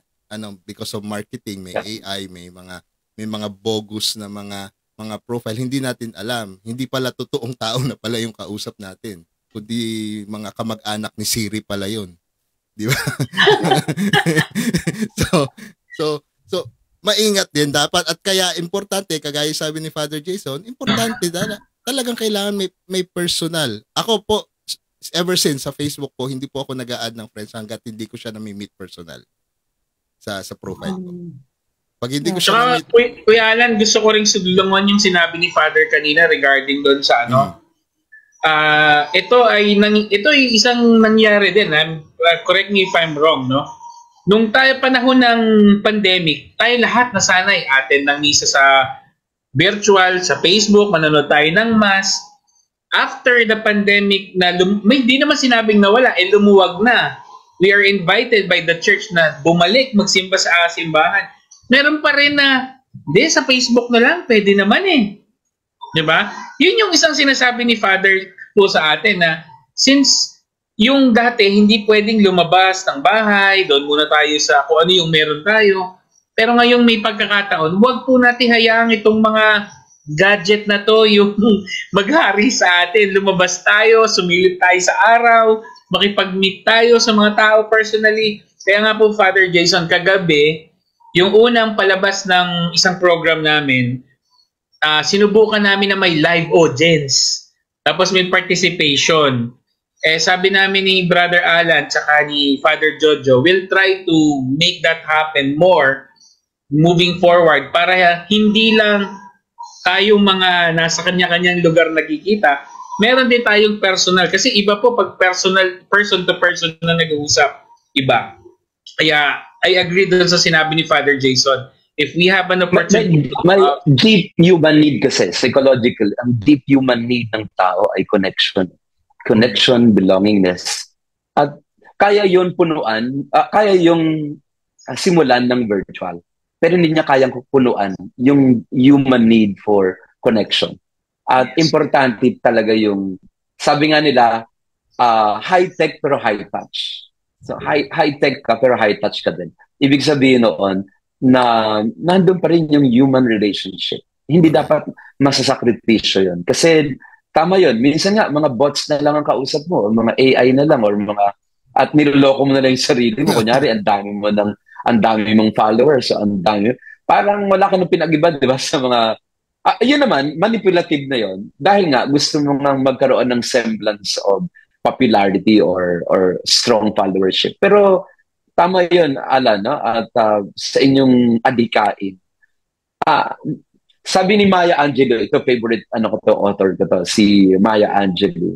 because of marketing may AI, may mga bogus na mga profile, hindi natin alam. Hindi pala totoong tao na pala yung kausap natin. Kundi mga kamag-anak ni Siri pala yon. Di ba? so maingat din dapat at kaya importante kagaya sabi ni Father Jason, importante talagang kailangan may personal. Ako po ever since sa Facebook po hindi po ako nag-a-add ng friends hangga't hindi ko siya na-meet personal sa profile ko. Pag hindi ko siya na-meet. Kuya Alan, gusto ko ring sudlungan yung sinabi ni Father kanina regarding doon sa ito ay isang nangyari din. Correct me if I'm wrong, no? Nung tayo panahon ng pandemic, tayo lahat nasanay attend ng misa sa virtual, sa Facebook, manonood tayo ng mass. After the pandemic, hindi naman sinabing nawala, lumuwag na. We are invited by the church na bumalik, magsimba sa simbahan. Meron pa rin na, sa Facebook na lang, pwede naman Diba? Yun yung isang sinasabi ni Father po sa atin na since yung dati hindi pwedeng lumabas ng bahay, doon muna tayo sa kung ano yung meron tayo. Pero ngayong may pagkakataon, huwag po natin hayaang itong mga gadget na to yung maghari sa atin. Lumabas tayo, sumilip tayo sa araw, makipag-meet tayo sa mga tao personally. Kaya nga po, Father Jason, kagabi, yung unang palabas ng isang program namin, sinubukan namin na may live audience. Tapos may participation. Sabi namin ni Brother Alan tsaka ni Father Jojo, we'll try to make that happen more moving forward para hindi lang tayong mga nasa kanya-kanyang lugar nakikita, meron din tayong personal. Kasi iba po pag personal, person to person na nag-uusap, iba. Kaya I agree doon sa sinabi ni Father Jason. If we have an opportunity... May deep human need kasi, psychological, ang deep human need ng tao ay connection. Connection, belongingness. At kaya yun punuan, kaya yung simulan ng virtual. Pero hindi niya kayang punuan yung human need for connection. At importante talaga yung, sabi nga nila, high-tech pero high-touch. So high-tech ka pero high-touch ka din. Ibig sabihin noon na nandun pa rin yung human relationship. Hindi dapat masasakripisyo yun. Kasi tama yun. Minsan nga, mga bots na lang ang kausap mo, mga AI na lang, or at niloloko mo na lang yung sarili mo. Kunyari, ang dami mong followers, ang dami. Parang wala ka nang pinag-iba, di ba, sa mga... yun naman, manipulative na yun. Dahil nga, gusto mo nga magkaroon ng semblance of popularity or strong followership. Pero, tama yun, Alan, no? At sa inyong adikain. Sabi ni Maya Angelou, ito favorite, author ko to, si Maya Angelou.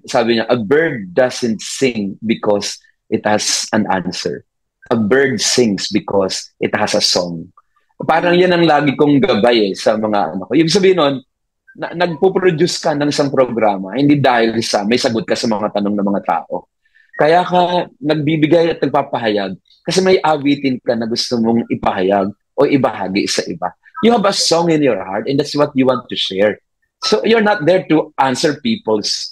Sabi niya, a bird doesn't sing because it has an answer. A bird sings because it has a song. Parang yan ang lagi kong gabay sa mga ko. Yung sabihin nun, nagpo-produce ka ng isang programa, hindi dahil may sagot ka sa mga tanong ng mga tao. Kaya ka nagbibigay at nagpapahayag kasi may awitin ka na gusto mong ipahayag o ibahagi sa iba. You have a song in your heart and that's what you want to share. So you're not there to answer people's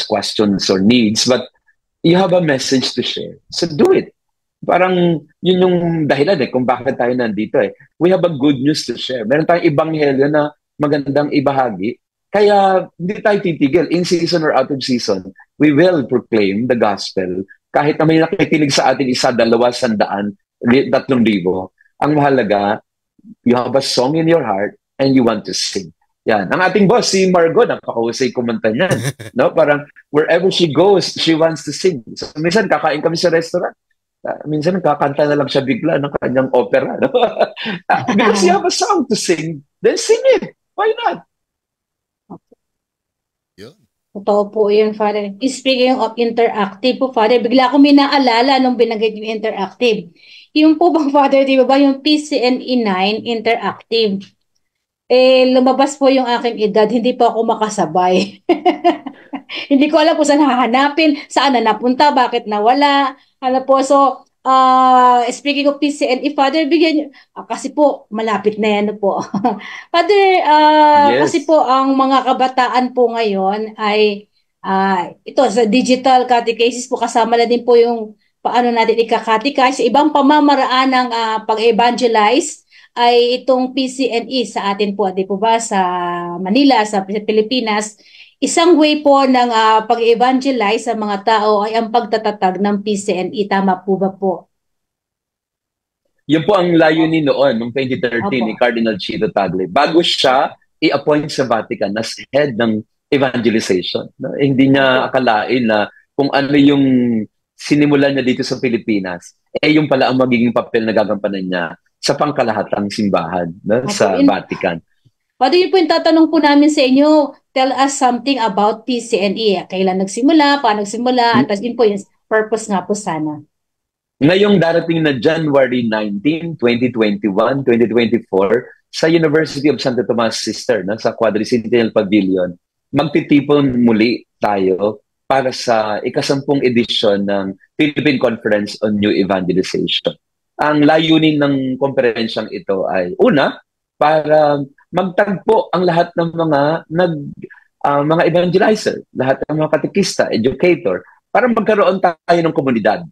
questions or needs, but you have a message to share. So do it. Parang yun yung dahilan kung bakit tayo nandito We have a good news to share. Meron tayong ebanghelyo na magandang ibahagi. Kaya hindi tayo titigil. In season or out of season, we will proclaim the gospel. Kahit na may nakikinig sa atin 100, 200, 3,000. Ang mahalaga, you have a song in your heart and you want to sing. Yan. Ang ating boss, si Margot, napakahusay kumanta niyan. No? Parang wherever she goes, she wants to sing. So, minsan kakain kami sa restaurant. Minsan kakanta na lang siya bigla ng kanyang opera. No? Because you have a song to sing, then sing it. Why not? Totoo po yun, Father. Speaking of interactive po, Father, bigla ko may naalala nung binanggit yung interactive. Yung po bang, Father, di ba yung PCNE 9 interactive? Lumabas po yung aking edad, hindi pa ako makasabay. Hindi ko alam kung saan hahanapin, saan na napunta, bakit nawala. So, speaking of PCNE, Father, bigyan niyo, kasi po, malapit na yan po. Father, Yes. kasi po, ang mga kabataan po ngayon ay, ito, sa digital catechesis po, kasama na din po yung paano natin ikakatechize. Sa ibang pamamaraan ng pag-evangelize ay itong PCNE sa atin po, di po ba, sa Manila, sa Pilipinas. Isang way po ng pag-evangelize sa mga tao ay ang pagtatatag ng PCNE. Tama po ba po? Yun po ang layunin noon, noong 2013 Opo. ni Cardinal Chito Tagle. Bago siya i-appoint sa Vatican as head ng evangelization. No? Hindi niya akalain na kung ano yung sinimulan niya dito sa Pilipinas, yung pala ang magiging papel na gagampanan niya sa pangkalahatang simbahan, no? Sa Vatican. Pwede yun po yung tatanong po namin sa inyo. Tell us something about PCNE. Kailan nagsimula, paano nagsimula, at yun po yung purpose nga po sana. Ngayong darating na January 19, 2021, 2024, sa University of Santo Tomas Sister, no, sa Quadricentennial Pavilion, magtitipon muli tayo para sa ikasampung edisyon ng Philippine Conference on New Evangelization. Ang layunin ng konferensyang ito ay, una, para magtagpo ang lahat ng mga evangelizer, lahat ng mga katekista, educator, para magkaroon tayo ng komunidad.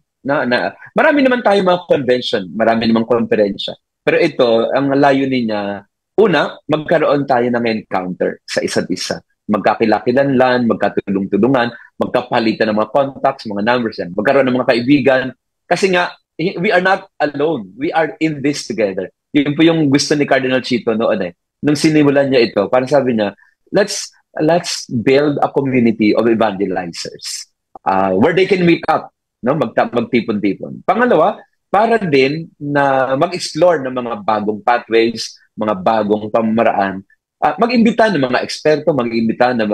Marami naman tayo mga convention, marami namang konferensya. Pero ito, ang layunin niya, una, magkaroon tayo ng encounter sa isa't isa. Magkakilakilanlan, magkatulong-tulungan, magkapalitan ng mga contacts, mga numbers yan. Magkaroon ng mga kaibigan. Kasi nga, we are not alone. We are in this together. Yun po yung gusto ni Cardinal Chito noon nung sinimulan niya ito, parang sabi niya, let's build a community of evangelizers where they can meet up, no? Magtipon-tipon. Pangalawa, para din na mag-explore ng mga bagong pathways, mga bagong pamamaraan, mag-imbita ng mga eksperto, mag-imbita ng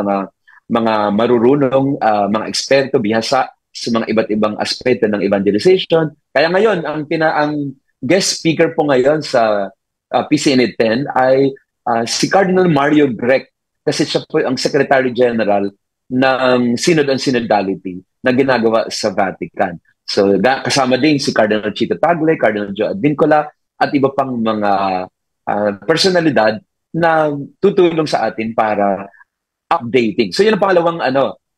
mga marurunong, mga eksperto, bihasa sa mga iba't ibang aspeto ng evangelization. Kaya ngayon, ang guest speaker po ngayon sa PCNE 10 ay si Cardinal Mario Grech, kasi siya po ang Secretary General ng Synod on Synodality na ginagawa sa Vatican. So, kasama din si Cardinal Chito Tagle, Cardinal Joe Advincola, at iba pang mga personalidad na tutulong sa atin para updating. So, yun ang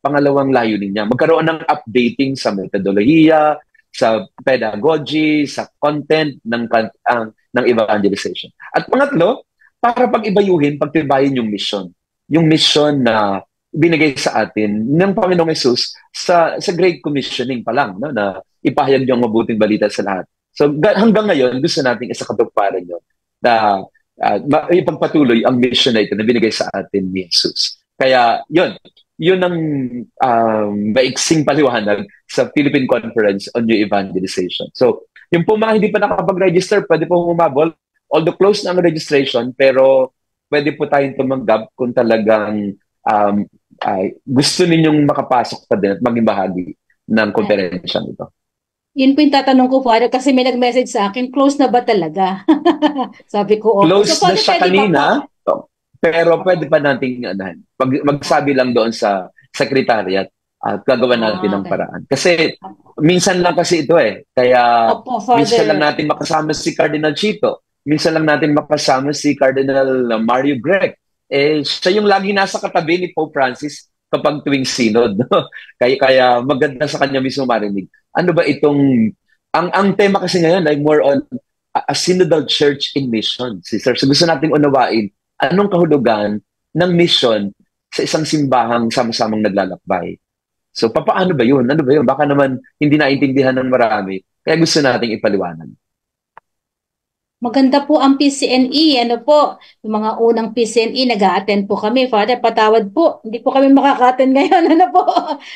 pangalawang layunin niya. Magkaroon ng updating sa metodolohiya, sa pedagogy, sa content ng evangelization. At pangatlo, para pag-ibayuhin, pagtibayin yung mission. Yung mission na binigay sa atin ng Panginoong Hesus sa Great Commissioning pa lang, no? Na ipahayag yung mabuting balita sa lahat. So hanggang ngayon, gusto natin isakatuparan yun na ipagpatuloy ang mission na ito na binigay sa atin ni Jesus. Kaya yun ang maiksing paliwanag sa Philippine Conference on New Evangelization. So, yung po mga hindi pa nakapag-register, pwede po humabol. Although close na ang registration, pero pwede po tayong tumanggap kung talagang gusto ninyong makapasok pa din at maging bahagi ng konferensya nito. Yun po yung tatanong ko, Father, kasi may nag-message sa akin, close na ba talaga? Sabi ko, close so, na siya kanina, pero pwede pa nating magsabi lang doon sa secretariat at gagawa natin ng paraan. Kasi minsan lang kasi ito kaya minsan lang natin makasama si Cardinal Chito. Minsan lang natin makasama si Cardinal Mario Grech. Siya yung lagi nasa katabi ni Pope Francis kapag tuwing synod. No? Kaya maganda sa kanya mismo marinig. Ano ba itong... Ang tema kasi ngayon ay more on a synodal church in mission. Sister, so gusto nating unawain anong kahulugan ng mission sa isang simbahang sama-samang naglalakbay. So, paano ba yun? Ano ba yun? Baka naman hindi naintindihan ng marami. Kaya gusto nating ipaliwanag. Maganda po ang PCNE. Ano po, yung mga unang PCNE, nag-a-attend po kami. Father, patawad po. Hindi po kami makaka-attend ngayon. Ano po?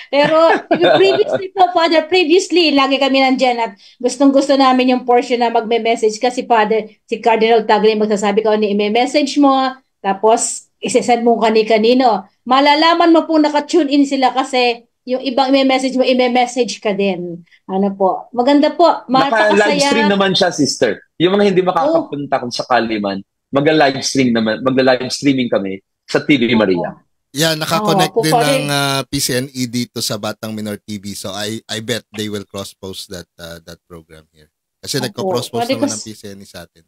Pero previously po, Father, lagi kami nandyan at gustong-gusto namin yung portion na magme-message kasi, Father, si Cardinal Tagle magsasabi ko, i-message mo, tapos isesend mo kani-kanino. Malalaman mo po naka-tune in sila kasi yung ibang i-message ka din. Ano po? Maganda po. Naka-live stream naman siya, sister. Yung mga hindi makakapunta kung sakali man, magla-live streaming kami sa TV Maria. Yeah, nakakonect po, din Father. ng PCNE dito sa Batang Minor TV. So I bet they will cross-post that program here. Kasi nagko-cross-post Father, naman ng kasi PCNE sa atin.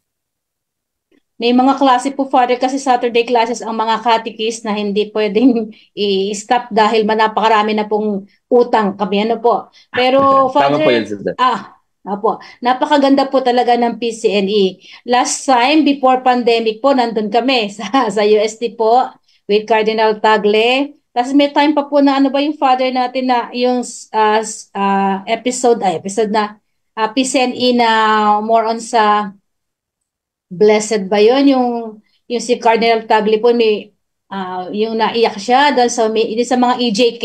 may mga klase po, Father, kasi Saturday classes ang mga catechist na hindi pwedeng i-stop dahil napakarami na pong utang kami. Ano po? Pero, Tama po Father, yun, sister. Apo, napakaganda po talaga ng PCNE. Last time, before pandemic po, nandun kami sa UST po with Cardinal Tagle. Tapos may time pa po na ano ba yung Father natin na yung episode na PCNE na more on sa Blessed ba yun? Yung si Cardinal Tagle po, yung naiyak siya dahil sa mga EJK.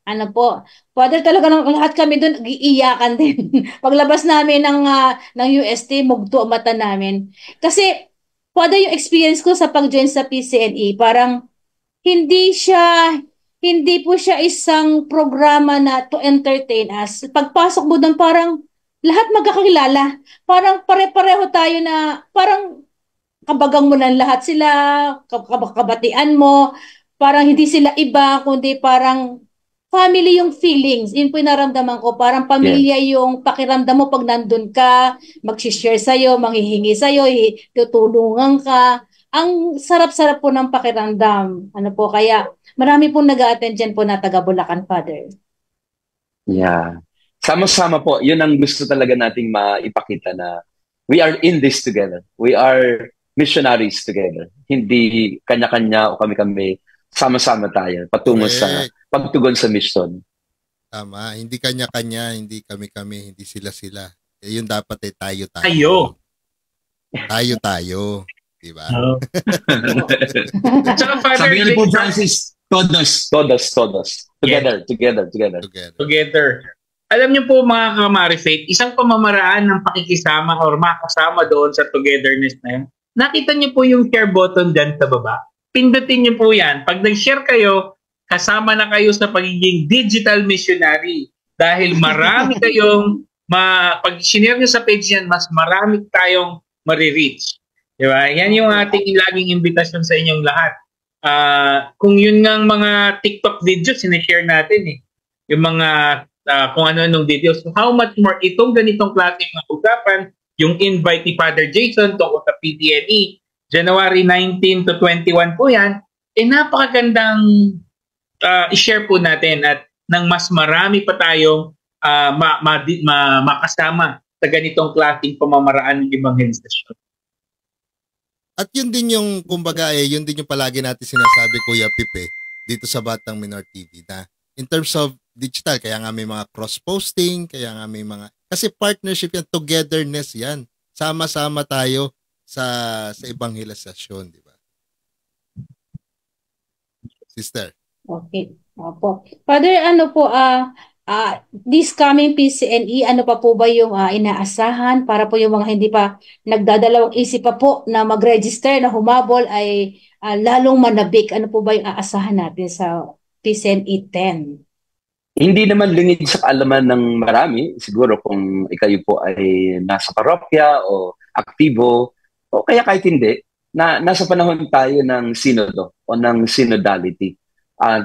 Ano po, Father, talaga lahat kami doon iiyakan din. Paglabas namin ng UST, mugto ang mata namin. Kasi, Father, yung experience ko sa pag-join sa PCNE, parang hindi po siya isang programa na to entertain us. Pagpasok mo doon, parang lahat magkakilala. Parang pare-pareho tayo na, parang kabagang mo ng lahat sila, kabatian mo, parang hindi sila iba, kundi parang family yung feelings. Yun po yung naramdaman ko. Parang pamilya yung pakiramdam mo pag nandun ka, mag-share sa'yo, manghihingi sa'yo, tutulungan ka. Ang sarap-sarap po ng pakiramdam. Ano po, kaya marami pong nag-a-attend dyan po na taga Bulacan, Father. Yeah. Sama-sama po. Yun ang gusto talaga nating maipakita na we are in this together. We are missionaries together. Hindi kanya-kanya o kami-kami. Sama-sama tayo patungo sa pagtugon sa mission. Tama. Hindi kanya-kanya, hindi kami-kami, hindi sila-sila. Yun dapat tayo-tayo. Tayo. Tayo-tayo. Diba? Tsaka, Father, sabi nga ni Pope Francis, todos. Together. Alam niyo po mga ka-Marifaith, isang pamamaraan ng pakikisama or makasama doon sa togetherness na yun. Nakita niyo po yung share button dyan sa baba. Pindutin niyo po yan. Pag nag-share kayo, kasama na kayo sa pagiging digital missionary. Dahil marami kayong, pag sinare niyo sa page yan, mas marami tayong marireach. Diba? Yan yung ating laging imbitasyon sa inyong lahat. Kung yun ngang mga TikTok videos, sinishare natin eh. Yung mga kung ano-anong videos. So how much more itong ganitong klaseng mga usapan, yung invite ni Father Jason tungkol sa PCNE, January 19 to 21 po yan, napakagandang i-share po natin at nang mas marami pa tayong makasama sa ganitong klaseng pamamaraan ng evangelisasyon. At yun din yung, kumbaga yun din yung palagi natin sinasabi, Kuya Pipe, dito sa Batang Minor TV na in terms of digital, kaya nga may mga cross-posting, kaya nga may mga, kasi partnership yan, togetherness yan. Sama-sama tayo sa evangelisasyon, di ba? Sister. Okay. Opo. Father, ano po, this coming PCNE, ano pa po ba yung inaasahan para po yung mga hindi pa nagdadalawang isip pa po na mag-register, na humabol ay lalong manabik? Ano po ba yung aasahan natin sa PCNE 10? Hindi naman lingid sa kaalaman ng marami. Siguro kung ikayo po ay nasa parokya o aktibo o kaya kahit hindi, nasa panahon tayo ng sinodo o ng synodality.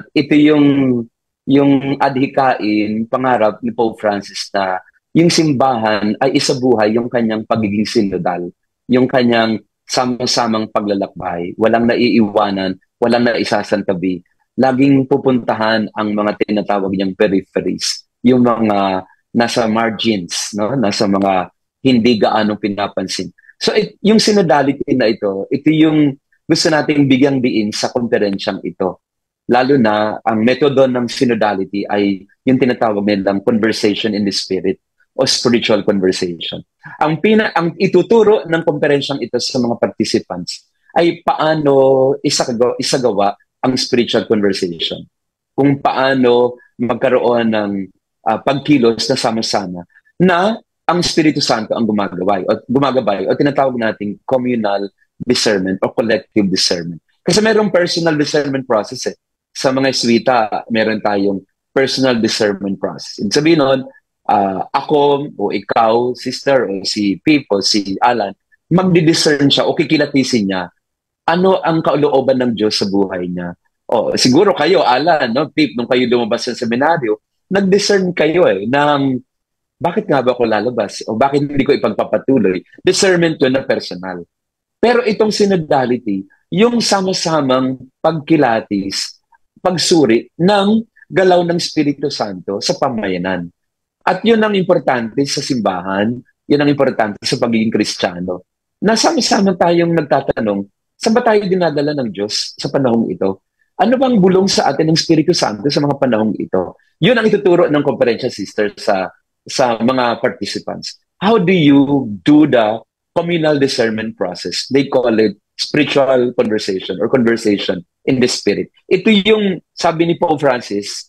Ito yung adhikain, pangarap ni Pope Francis na yung simbahan ay isabuhay yung kanyang pagiging synodal, yung kanyang sama-samang paglalakbay, walang naiiwanan, walang naisasantabi. Laging pupuntahan ang mga tinatawag niyang peripheries, yung mga nasa margins, no? Nasa mga hindi gaanong pinapansin. So yung synodality na ito yung gusto nating bigyang diin sa konferensyang ito. Lalo na ang metodo ng synodality ay yung tinatawag nilang conversation in the spirit o spiritual conversation. Ang ituturo ng konferensyang ito sa mga participants ay paano isagawa ang spiritual conversation. Kung paano magkaroon ng pagkilos na sama-sama na ang Espiritu Santo ang gumagabay o tinatawag nating communal discernment o collective discernment. Kasi mayroong personal discernment process eh. Sa mga Jesuita, meron tayong personal discernment process. Ibig sabihin nun, ako o ikaw, sister, o si Pip o si Alan, magdi-discern siya o kikilatisin niya ano ang kalooban ng Diyos sa buhay niya. Oh, siguro kayo, Alan, no, Pip, nung kayo lumabas sa seminaryo, nag-discern kayo ng bakit nga ba ako lalabas? O bakit hindi ko ipagpapatuloy? Discernment yun na personal. Pero itong synodality, yung sama-samang pagkilatis, pagsuri ng galaw ng Espiritu Santo sa pamayanan. At yun ang importante sa simbahan, yun ang importante sa pagiging Kristiyano. Nasama-sama tayong nagtatanong, saan ba tayo dinadala ng Diyos sa panahong ito? Ano bang bulong sa atin ng Espiritu Santo sa mga panahong ito? Yun ang ituturo ng Conferencia Sister sa mga participants. How do you do the communal discernment process? They call it spiritual conversation or conversation in the spirit. Ito yung sabi ni Pope Francis,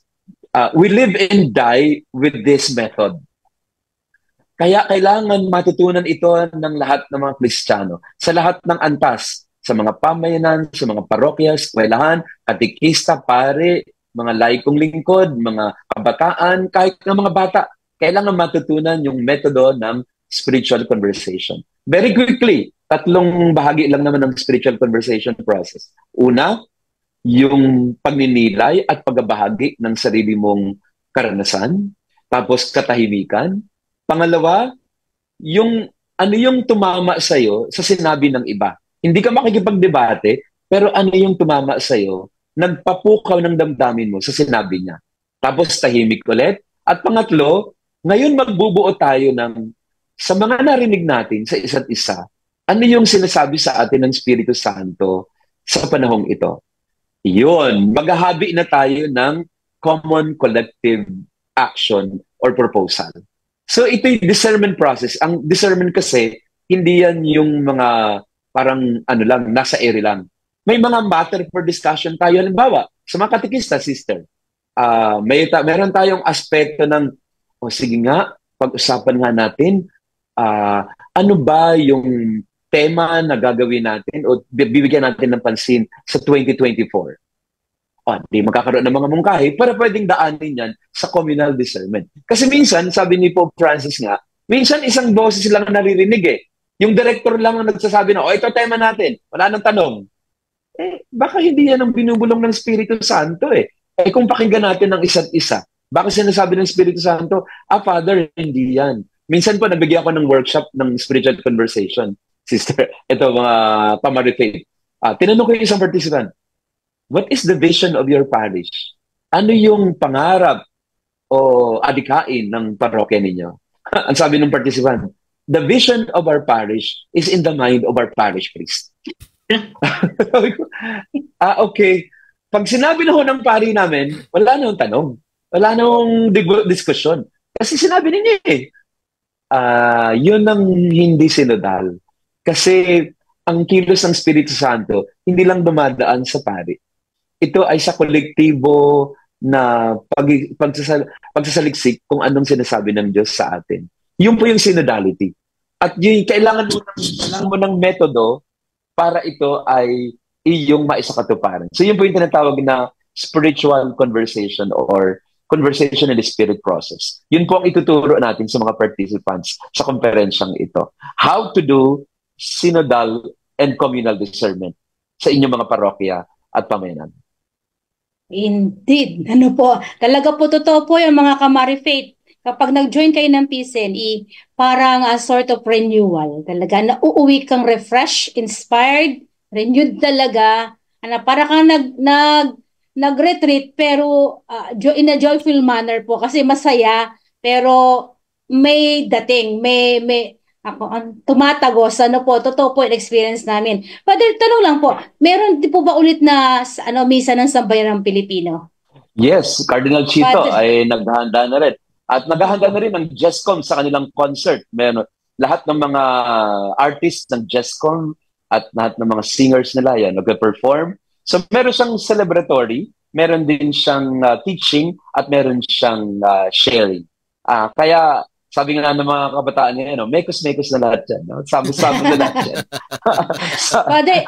we live and die with this method. Kaya kailangan matutunan ito ng lahat ng mga Kristiyano, sa lahat ng antas, sa mga pamayanan, sa mga parokya, eskwelahan, katikista, pare, mga laikong lingkod, mga kabataan, kahit ng mga bata. Kailangan matutunan yung metodo ng spiritual conversation. Very quickly, 3 bahagi lang naman ng spiritual conversation process. Una, yung pagninilay at pagbabahagi ng sarili mong karanasan. Tapos katahimikan. Pangalawa, ano yung tumama sa'yo sa sinabi ng iba. Hindi ka makikipagdebate, pero ano yung tumama sa'yo, nagpapukaw ng damdamin mo sa sinabi niya. Tapos tahimik ulit. At pangatlo, ngayon magbubuo tayo sa mga narinig natin sa isa't isa, ano yung sinasabi sa atin ng Espiritu Santo sa panahong ito? Yun, maghahabi na tayo ng common collective action or proposal. So ito yung discernment process. Ang discernment kasi, hindi yan yung mga parang nasa ere lang. May mga matter for discussion tayo. Halimbawa, sa mga katikista, sister, meron tayong aspekto ng sige nga, pag-usapan nga natin, ano ba yung tema na gagawin natin o bibigyan natin ng pansin sa 2024? Di magkakaroon ng mga mungkahi, para pwedeng daanin yan sa communal discernment. Kasi minsan, sabi ni Pope Francis nga, minsan isang boses lang naririnig Yung director lang ang nagsasabi na, ito tema natin, wala nang tanong. Baka hindi yan ang binubulong ng Espiritu Santo kung pakinggan natin ng isa't isa, baka sinasabi ng Espiritu Santo, Father, hindi yan. Minsan po, nabigyan ako ng workshop ng spiritual conversation. Sister, ito mga Pamari-Faith. Tinanong ko yung isang participant, what is the vision of your parish? Ano yung pangarap o adikain ng parokya ninyo? Ang sabi ng participant, the vision of our parish is in the mind of our parish priest. Okay. Pag sinabi na ho ng pari namin, wala nang tanong. Wala nang diskusyon. Kasi sinabi ninyo yun ang hindi sinodal. Kasi ang kilos ng Espiritu Santo, hindi lang dumadaan sa pari. Ito ay sa kolektibo na pagsasaliksik kung anong sinasabi ng Diyos sa atin. Yun po yung synodality. At yun, kailangan mo ng metodo para ito ay iyong maisakatuparan. So yun po yung tinatawag na spiritual conversation or conversation in the spirit process. Yun po ang ituturo natin sa mga participants sa konferensyang ito. How to do synodal and communal discernment sa inyong mga parokya at pamayanan. Indeed. Talaga po totoo po yung mga Kamari-Faith. Kapag nag-join kayo ng PCNE, parang a sort of renewal. Talaga, nauuwi kang refreshed, inspired, renewed talaga. Para kang nag-retreat pero in a joyful manner po kasi masaya pero may dating, may tumatagos. Totoo po yung experience namin. Father, tanong lang po, meron di po ba ulit na misa ng Sambayanang Pilipino? Yes, Cardinal Chito ay naghahanda na rin. At naghahanda na rin ng JESCOM sa kanilang concert. Meron lahat ng mga artists ng JESCOM at lahat ng mga singers nila yan nag-perform. So meron siyang celebratory, meron din siyang teaching at meron siyang sharing. Kaya sabi nga ng mga kabataan niya, mekos-mekos na lahat yan. Sabo-sabo na lahat yan. Pwede,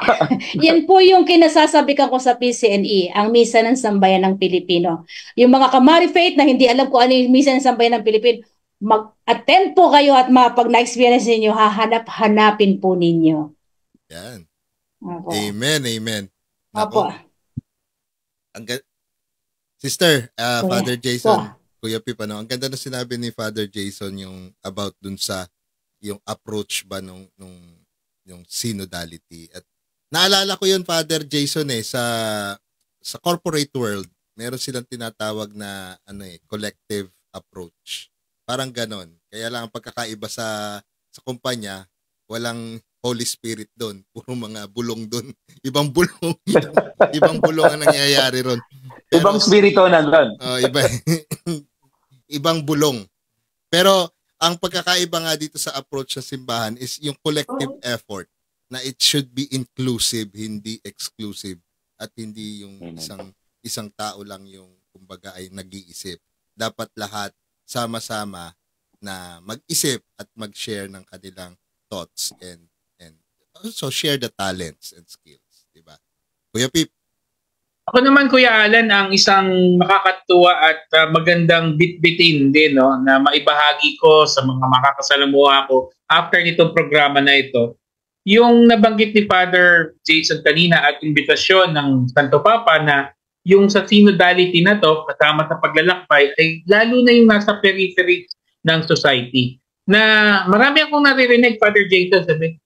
yan po yung kinasasabikan ko sa PCNE, ang Misa ng Sambayanang Pilipino. Yung mga Kamari-Faith na hindi alam kung ano yung Misa ng Sambayanang Pilipino, mag-attend po kayo at pag na-experience ninyo, hahanap-hanapin po ninyo. Yan. Opo. Amen, amen. Opo. Sister, Father Jason, Kuya Pip, ang ganda na sinabi ni Father Jason yung about dun sa yung approach ba nung yung synodality. At naalala ko yun, Father Jason, sa corporate world, meron silang tinatawag na collective approach. Parang ganon. Kaya lang ang pagkakaiba sa kumpanya, walang Holy Spirit doon. Puro mga bulong doon. Ibang bulong. Ibang bulong ang nangyayari ron. Ibang spirito nandun. Ibang bulong. Pero ang pagkakaiba nga dito sa approach sa simbahan is yung collective effort na it should be inclusive, hindi exclusive. At hindi yung isang tao lang yung kumbaga ay nag-iisip. Dapat lahat sama-sama na mag-isip at mag-share ng kanilang thoughts and also share the talents and skills, di ba? Kuya Pip? Ako naman, Kuya Alan, ang isang makakatuwa at magandang bitbitin din, no, na maibahagi ko sa mga makakasalamuha ko after nitong programa na ito. Yung nabanggit ni Father Jason kanina at imbitasyon ng Santo Papa na yung sa synodality na to, kasama sa paglalakbay, ay lalo na yung nasa periphery ng society. Na marami akong naririnig, Father Jason, sabi,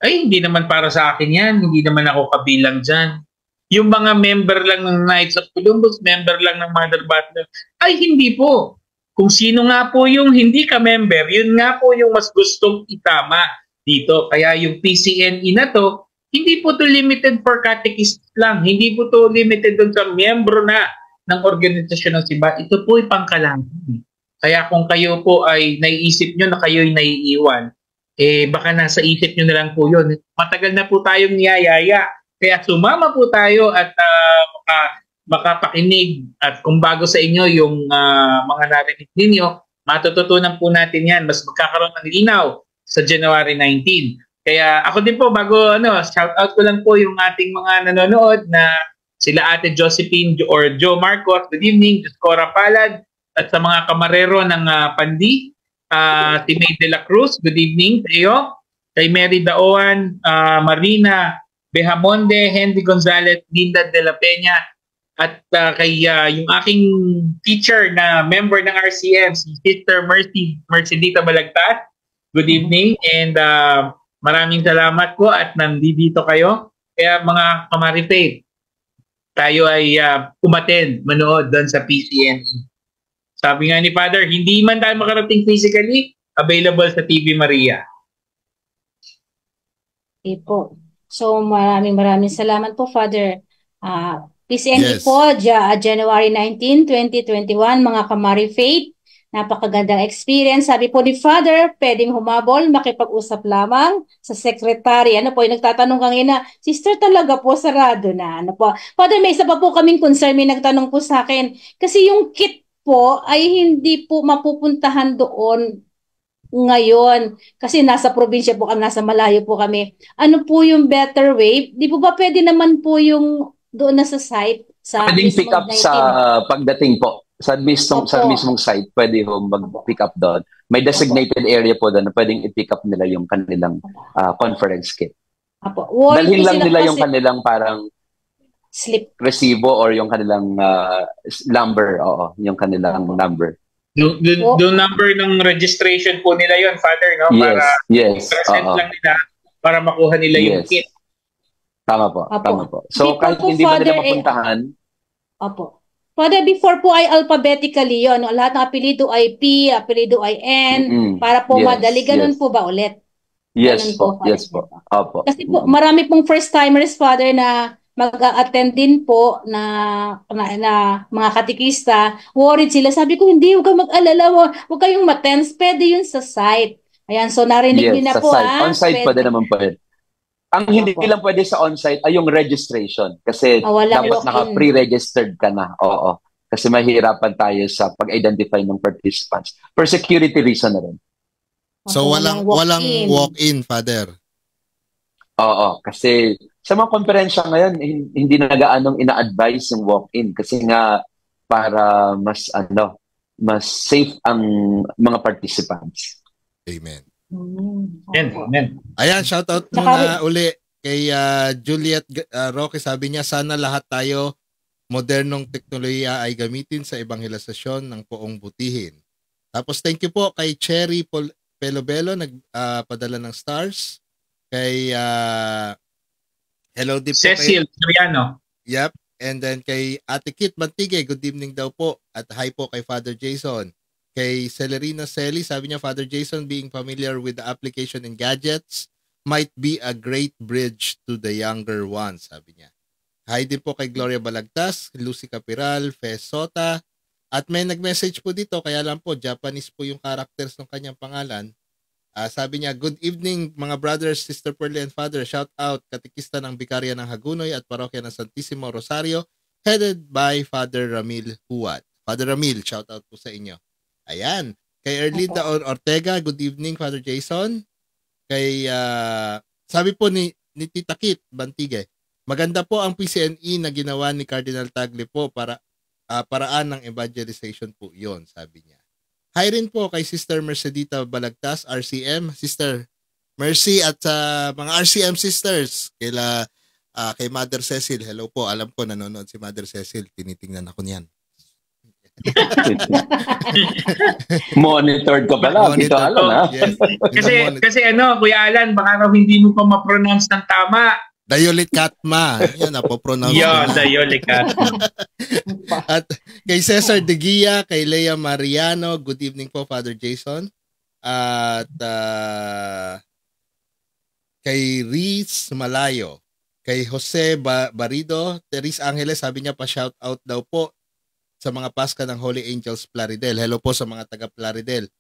ay, hindi naman para sa akin yan. Hindi naman ako kabilang dyan. Yung mga member lang ng Knights of Columbus, member lang ng Mother Butler, ay hindi po. Kung sino nga po yung hindi ka member, yun nga po yung mas gustong itama dito. Kaya yung PCNE na to, hindi po to limited for catechists lang. Hindi po to limited dun sa miyembro na ng organisasyon ng simbahan. Ito po ay pangkalahatan. Kaya kung kayo po ay naiisip nyo na kayo ay naiiwan, baka nasa isip nyo na lang po yun. Matagal na po tayong niyayaya. Kaya sumama po tayo at makapakinig. At kung bago sa inyo yung mga narinig ninyo, matututunan po natin yan. Mas magkakaroon ng linaw sa January 19. Kaya ako din po, bago shout out ko lang po yung ating mga nanonood na sila Ate Josephine or Joe Marcos. Good evening. Cora Palad. At sa mga kamarero ng Pandi. Si May de la Cruz, good evening sa iyo. Kay Mary Daoan, Marina Behamonde, Henry Gonzalez, Linda de la Peña, at kay yung aking teacher na member ng RCM, si Sister Mercedita Balagtas, good evening. And maraming salamat po at nandito kayo. Kaya mga kamaripate, tayo ay umattend, manood doon sa PCNE. Sabi nga ni Father, hindi man tayo makarating physically, available sa TV Maria. Okay po. So maraming salamat po, Father. PCNE po, January 19, 2021, mga Kamari Faith. Napakagandang experience. Sabi po ni Father, pwedeng humabol, makipag-usap lamang sa secretary. Ano po, yung nagtatanong kanina, Sister, talaga po, sarado na. Ano po? Father, may isa pa po kaming concern, may nagtanong po sa akin. Kasi yung kit po ay hindi po mapupuntahan doon ngayon kasi nasa probinsya po kami, nasa malayo po kami. Ano po yung better way? Di po ba pwede naman po yung doon na sa site? Pwedeng pick up 19? Sa pagdating po. Sa mismong site, pwede ho mag-pick up doon. May designated area po doon na pwedeng i-pick up nila yung kanilang conference kit. Dalhin lang nila yung kanilang parang slip resibo or yung kanilang number, yung kanilang number. Yung number ng registration po nila yon, Father, no? Yes. Present lang nila para makuha nila yung kit. Tama po. So kahit hindi mo nila mapuntahan. Opo. Father, before po ay alphabetically yun. Lahat ng apelido ay P, apelido ay N, para po madali. Ganun po ba ulit? Yes po. Opo. Kasi po, marami pong first-timers, Father, na mag-attend din po na mga katikista, worried sila. Sabi ko, hindi, huwag kang mag-alala, huwag kayong matense, pwede yun sa site. Ayan, so narinig din na po. On-site pwede naman pwede. Ang hindi lang pwede sa on-site ay yung registration. Kasi dapat naka-pre-registered ka na. Oo. Kasi mahirapan tayo sa pag-identify ng participants. For security reason na rin. So walang walk-in, Father? Oo, kasi sa mga konferensya ngayon, hindi na nagaanong ina-advise yung walk-in kasi nga para mas safe ang mga participants. Amen. Amen. Ayan, shoutout muna uli kay Juliet Roque. Sabi niya, sana lahat tayo modernong teknolohiya ay gamitin sa ebanghelisasyon ng poong butihin. Tapos thank you po kay Cherry Pelobelo, nagpadala ng stars. Kay hello din po Cecil Soriano. Yep. And then kay Ate Kit Mantige, good evening daw po. At hi po kay Father Jason. Kay Celerina Celi, sabi niya, Father Jason, being familiar with the application and gadgets might be a great bridge to the younger ones, sabi niya. Hi din po kay Gloria Balagtas, Lucy Capiral, Fez Sota. At may nag-message po dito, kaya lang po, Japanese po yung characters ng kanyang pangalan. Sabi niya, good evening mga brothers, Sister Pearlie and Father. Shout out, katikista ng Bikarya ng Hagunoy at Parokya ng Santissimo Rosario, headed by Father Ramil Huwat. Father Ramil, shout out po sa inyo. Ayan. Kay Erlinda Ortega, good evening Father Jason. Kay, sabi po ni Tita Kit Bantige, maganda po ang PCNE na ginawa ni Cardinal Tagle po para paraan ng evangelization po yon, sabi niya. Hi rin po kay Sister Mercedita Balagtas, RCM. Sister Mercy at mga RCM sisters. Kay Mother Cecil. Hello po. Alam ko nanonood si Mother Cecil. Tinitingnan ako niyan. Monitored ka pala. Dito Alan, ha? Yes. Kasi Kuya Alan, baka raw hindi mo pa ma-pronounce ng tama. Dayolikatma. Yan, napopronounce Yo, na. Dayolikatma. At kay Cesar De Guia, kay Lea Mariano, good evening po Father Jason. At kay Riz Malayo, kay Jose Barido, Teres Angeles, sabi niya pa shout out daw po sa mga Paska ng Holy Angels Plaridel. Hello po sa mga taga Plaridel.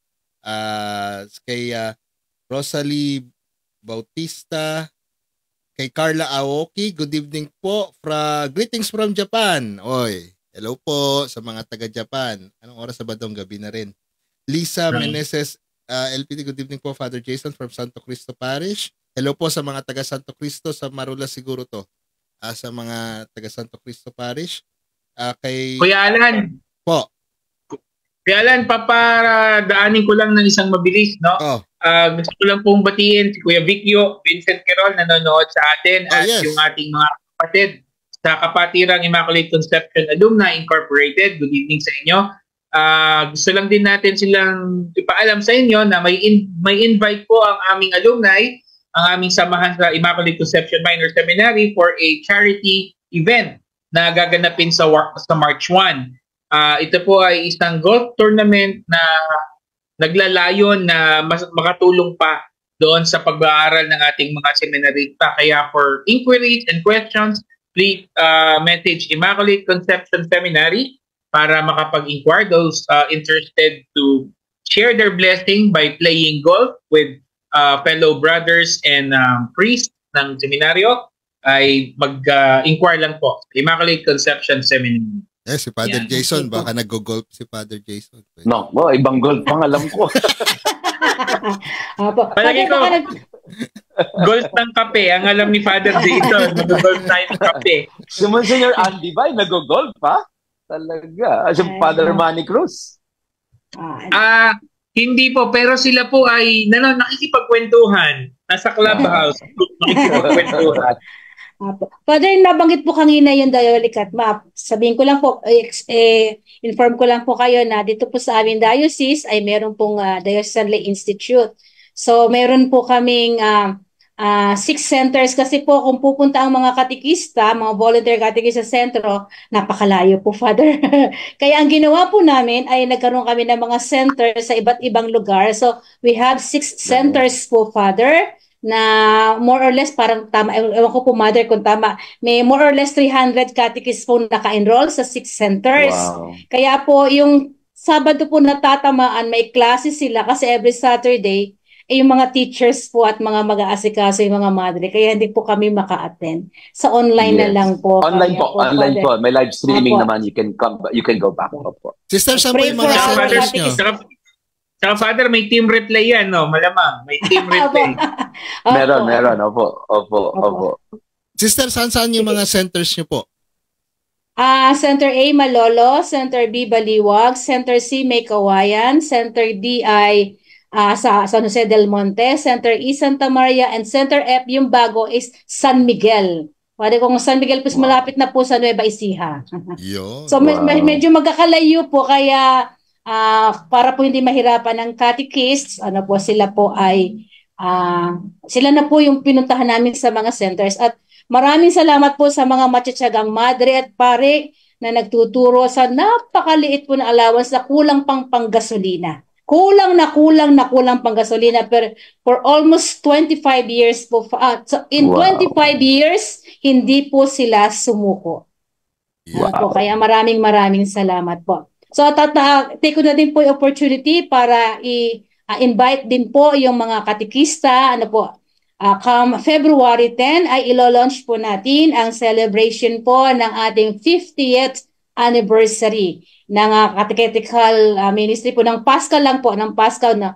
Kay Rosalie Bautista, kay Carla Aoki, good evening po. Greetings from Japan. Oy, hello po sa mga taga-Japan. Anong oras sa badong gabi na rin? Lisa Meneses, LPT, good evening po Father Jason from Santo Cristo Parish. Hello po sa mga taga Santo Cristo, sa Marula siguro to. Sa mga taga Santo Cristo Parish. Kay Kuya Alan. Po. Kuya Alan, paparadaanin ko lang ng isang mabilis, no? Oh. Gusto ko lang pong batiin si Kuya Vicchio, Vincent Quirol, nanonood sa atin at yes. yung ating mga kapatid sa Kapatirang Immaculate Conception Alumni Incorporated. Good evening sa inyo. Gusto lang din natin silang ipaalam sa inyo na may invite po ang aming alumni, ang aming samahan sa Immaculate Conception Minor Seminary for a charity event na gaganapin sa March 1. Ito po ay isang golf tournament na naglalayon na makatulong pa doon sa pag-aaral ng ating mga seminarista. Kaya for inquiries and questions, please message Immaculate Conception Seminary para makapag-inquire those interested to share their blessing by playing golf with fellow brothers and priests ng seminaryo. Ay mag-inquire lang po Immaculate Conception Seminary. Si Father Jason, baka nag-golf si Father Jason. No, ibang golf pang alam ko. Palagi ko, golf ng kape. Ang alam ni Father Jason, mag-golf tayo ng kape. Si Monsignor Andy ba, nag-golf pa? Talaga. Si Father Manny Cruz? Hindi po, pero sila po ay nakikipagkwentuhan. Nasa clubhouse. Nakikipagkwentuhan. Father, nabanggit po kanina yung Dayolikatma. Sabihin ko lang po, inform ko lang po kayo na dito po sa aming diocese ay meron pong Diocesan Lay Institute. So, meron po kaming 6 centers kasi po kung pupunta ang mga katikista, mga volunteer katikista sa sentro, napakalayo po, Father. Kaya ang ginawa po namin ay nagkaroon kami ng mga centers sa iba't ibang lugar. So, we have 6 centers po, Father, na more or less, parang tama, ewan ko po Mother kung tama, may more or less 300 catechists po naka-enroll sa 6 centers. Wow. Kaya po yung Sabado po natatamaan, may classes sila kasi every Saturday, yung mga teachers po at mga mag-aasikaso yung mga madre, kaya hindi po kami maka-attend. Sa online na lang po. Online po, online po. May live streaming naman, you can go back. Opo. Sister, saan po yung mga centers nyo? Saka Father, may team replay yan, no? Malamang, may team replay. Meron. Opo. Sister, saan yung mga centers nyo po? Center A, Malolo. Center B, Baliwag. Center C, May Kawayan. Center D ay sa San Jose del Monte. Center E, Santa Maria. And Center F, yung bago, is San Miguel. Pwede kung San Miguel po malapit na po sa Nueva Ecija. Yun. So medyo magkakalayo po kaya para po hindi mahirapan ng catechists, po sila po ay sila na po yung pinuntahan namin sa mga centers at maraming salamat po sa mga matiyatsagang madre at pare na nagtuturo sa napakaliit po na allowance na kulang pang panggasolina. Kulang panggasolina pero for almost 25 years po so in 25 years hindi po sila sumuko. Kaya maraming salamat po. So take ko na din po yung opportunity para invite din po yung mga katekista come February 10 ay ilo-launch po natin ang celebration po ng ating 50th anniversary ng catechetical ministry po ng Paschal na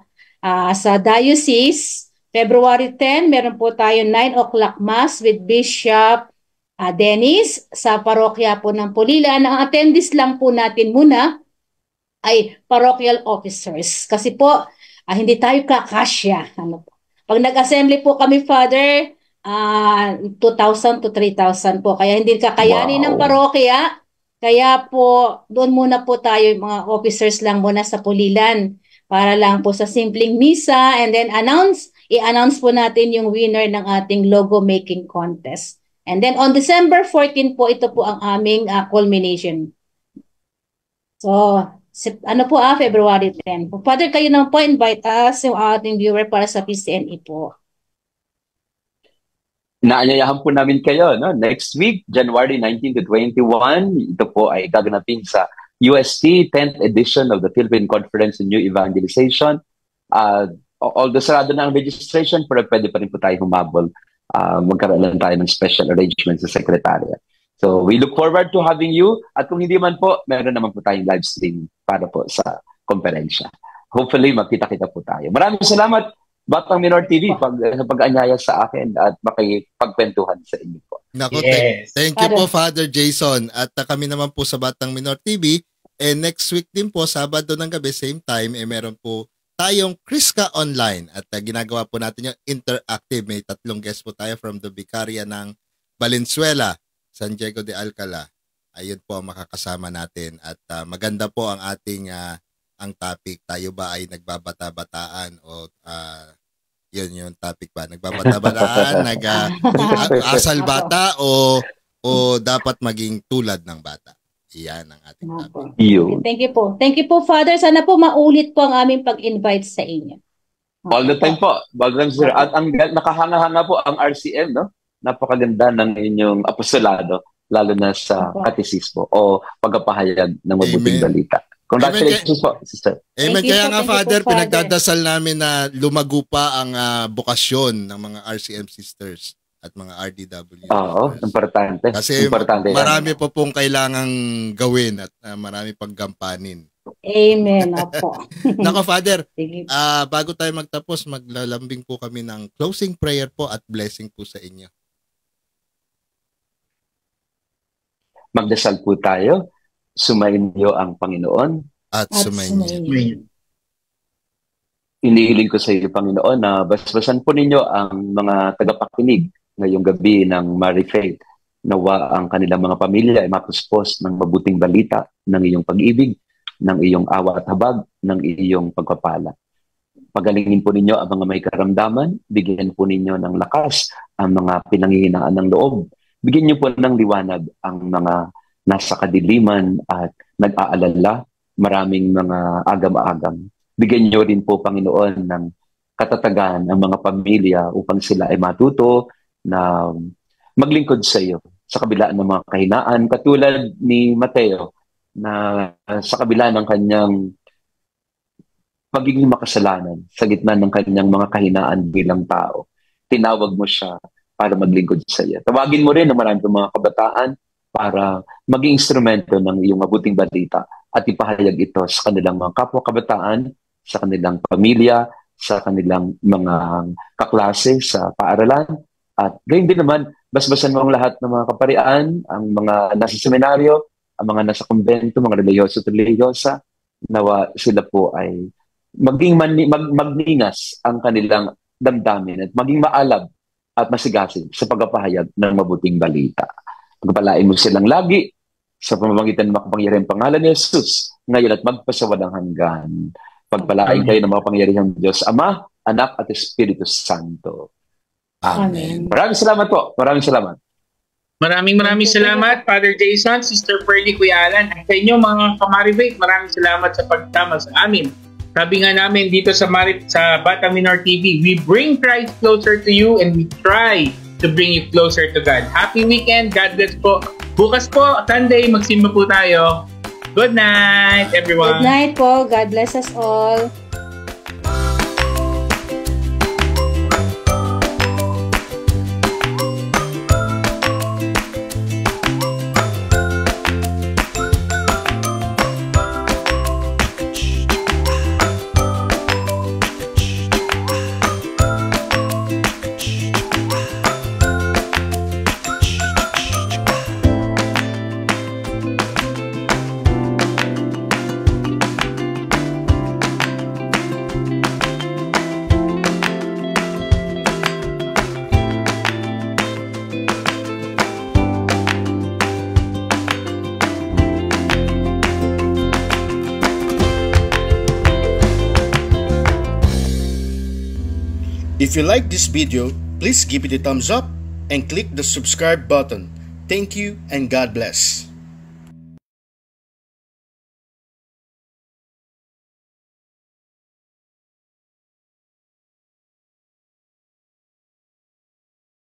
sa diocese. February 10 meron po tayo 9 o'clock mass with Bishop Dennis sa parokya po ng Pulilan. Ang attendees lang po natin muna ay parochial officers kasi po hindi tayo kakasya. Pag nag-assembly po kami, Father, 2,000 to 3,000 po. Kaya hindi kakayanin ng parokya. Kaya po, doon muna po tayo, mga officers lang muna sa Pulilan para lang po sa simpleng misa and then i-announce po natin yung winner ng ating logo making contest. And then on December 14 po, ito po ang aming culmination. So, February 10. Father, kayo naman po invite us, yung ating viewer para sa PCNE po. Naanyayahan po namin kayo, no? Next week, January 19 to 21, ito po ay gaganapin sa UST 10th edition of the Philippine Conference on New Evangelization. Although sarado na ang registration, pero pwede pa rin po tayo humabol. Magkaroon lang tayo ng special arrangements sa Secretariat. So we look forward to having you. At kung hindi man po, meron naman po tayong live stream para po sa konferensya. Hopefully, magkita-kita po tayo. Maraming salamat, Batang Minor TV, sa pag-anyaya sa akin at makipagkwentuhan sa inyo po. Naku, thank you po, Father Jason. At kami naman po sa Batang Minor TV. Next week din po, Sabado ng gabi, same time, meron po tayong Chrisca Online. At ginagawa po natin yung interactive. May 3 guests po tayo from the Vicaria ng Valenzuela, San Diego de Alcala. Ayun po ang makakasama natin. At maganda po ang ating ang topic. Tayo ba ay nagbabata-bataan o yun yung topic ba? Nagbabata-bataan, asal bata o dapat maging tulad ng bata? Iyan ang ating topic. Thank you po. Thank you po, Father. Sana po maulit po ang aming pag-invite sa inyo. All the time po. Bagang sir. At ang nakahanga-hanga po ang RCM, no? Napakaganda ng inyong apostolado, lalo na sa katesismo o pagpapahayag ng mabuting balita. Congratulations po, sister. Amen. Kaya nga, Father, pinagdadasal namin na lumago pa ang bukasyon ng mga RCM sisters at mga RDW. Oo, importante. Kasi importante marami po pong kailangang gawin at marami pang gampanin. Amen. Opo. Nako, Father, bago tayo magtapos, maglalambing po kami ng closing prayer po at blessing po sa inyo. Magdasal po tayo. Sumayin niyo ang Panginoon. At sumayin niyo. Inihiling ko sa iyo, Panginoon, na basbasan po ninyo ang mga tagapakinig ngayong gabi ng Mary Faith. Nawa ang kanilang mga pamilya ay mapuspos ng mabuting balita, ng iyong pag-ibig, ng iyong awa at habag, ng iyong pagpapala. Pagalingin po ninyo ang mga may karamdaman, bigyan po ninyo ng lakas ang mga pinanghihinaan ng loob, bigyan niyo po ng liwanag ang mga nasa kadiliman at nag-aalala, maraming mga agam-agam. Bigyan niyo rin po, Panginoon, ng katatagan ang mga pamilya upang sila ay matuto na maglingkod sa iyo sa kabila ng mga kahinaan. Katulad ni Mateo na sa kabila ng kanyang pagiging makasalanan, sa gitna ng kanyang mga kahinaan bilang tao, tinawag mo siya para maglingkod sa iyo. Tawagin mo rin ang maraming mga kabataan para maging instrumento ng iyong mabuting balita at ipahayag ito sa kanilang mga kapwa kabataan, sa kanilang pamilya, sa kanilang mga kaklase sa paaralan. At gayon din naman, basbasan mo ang lahat ng mga kaparian, ang mga nasa seminaryo, ang mga nasa kumbento, mga religyoso at religyosa, nawa sila po ay magningas ang kanilang damdamin at maging maalab at masigasig sa pagpapahayag ng mabuting balita. Pagpalain mo silang lagi sa pamamagitan ng makapangyarihang pangalan ni Jesus, ngayon at magpasawalang hanggan. Pagpalain kayo ng makapangyarihang Diyos, Ama, Anak at Espiritu Santo. Amen. Maraming salamat po. Maraming salamat. Maraming salamat, Father Jason, Sister Pearly, Kuya Alan, at sa inyo mga ka-Marivate, maraming salamat sa pagtama sa amin. Sabi nga namin dito sa Batang Minor TV, we bring Christ closer to you and we try to bring you closer to God. Happy weekend. God bless po. Bukas po, Sunday, magsimba po tayo. Good night, everyone. Good night po. God bless us all. If you like this video, please give it a thumbs up and click the subscribe button. Thank you and God bless.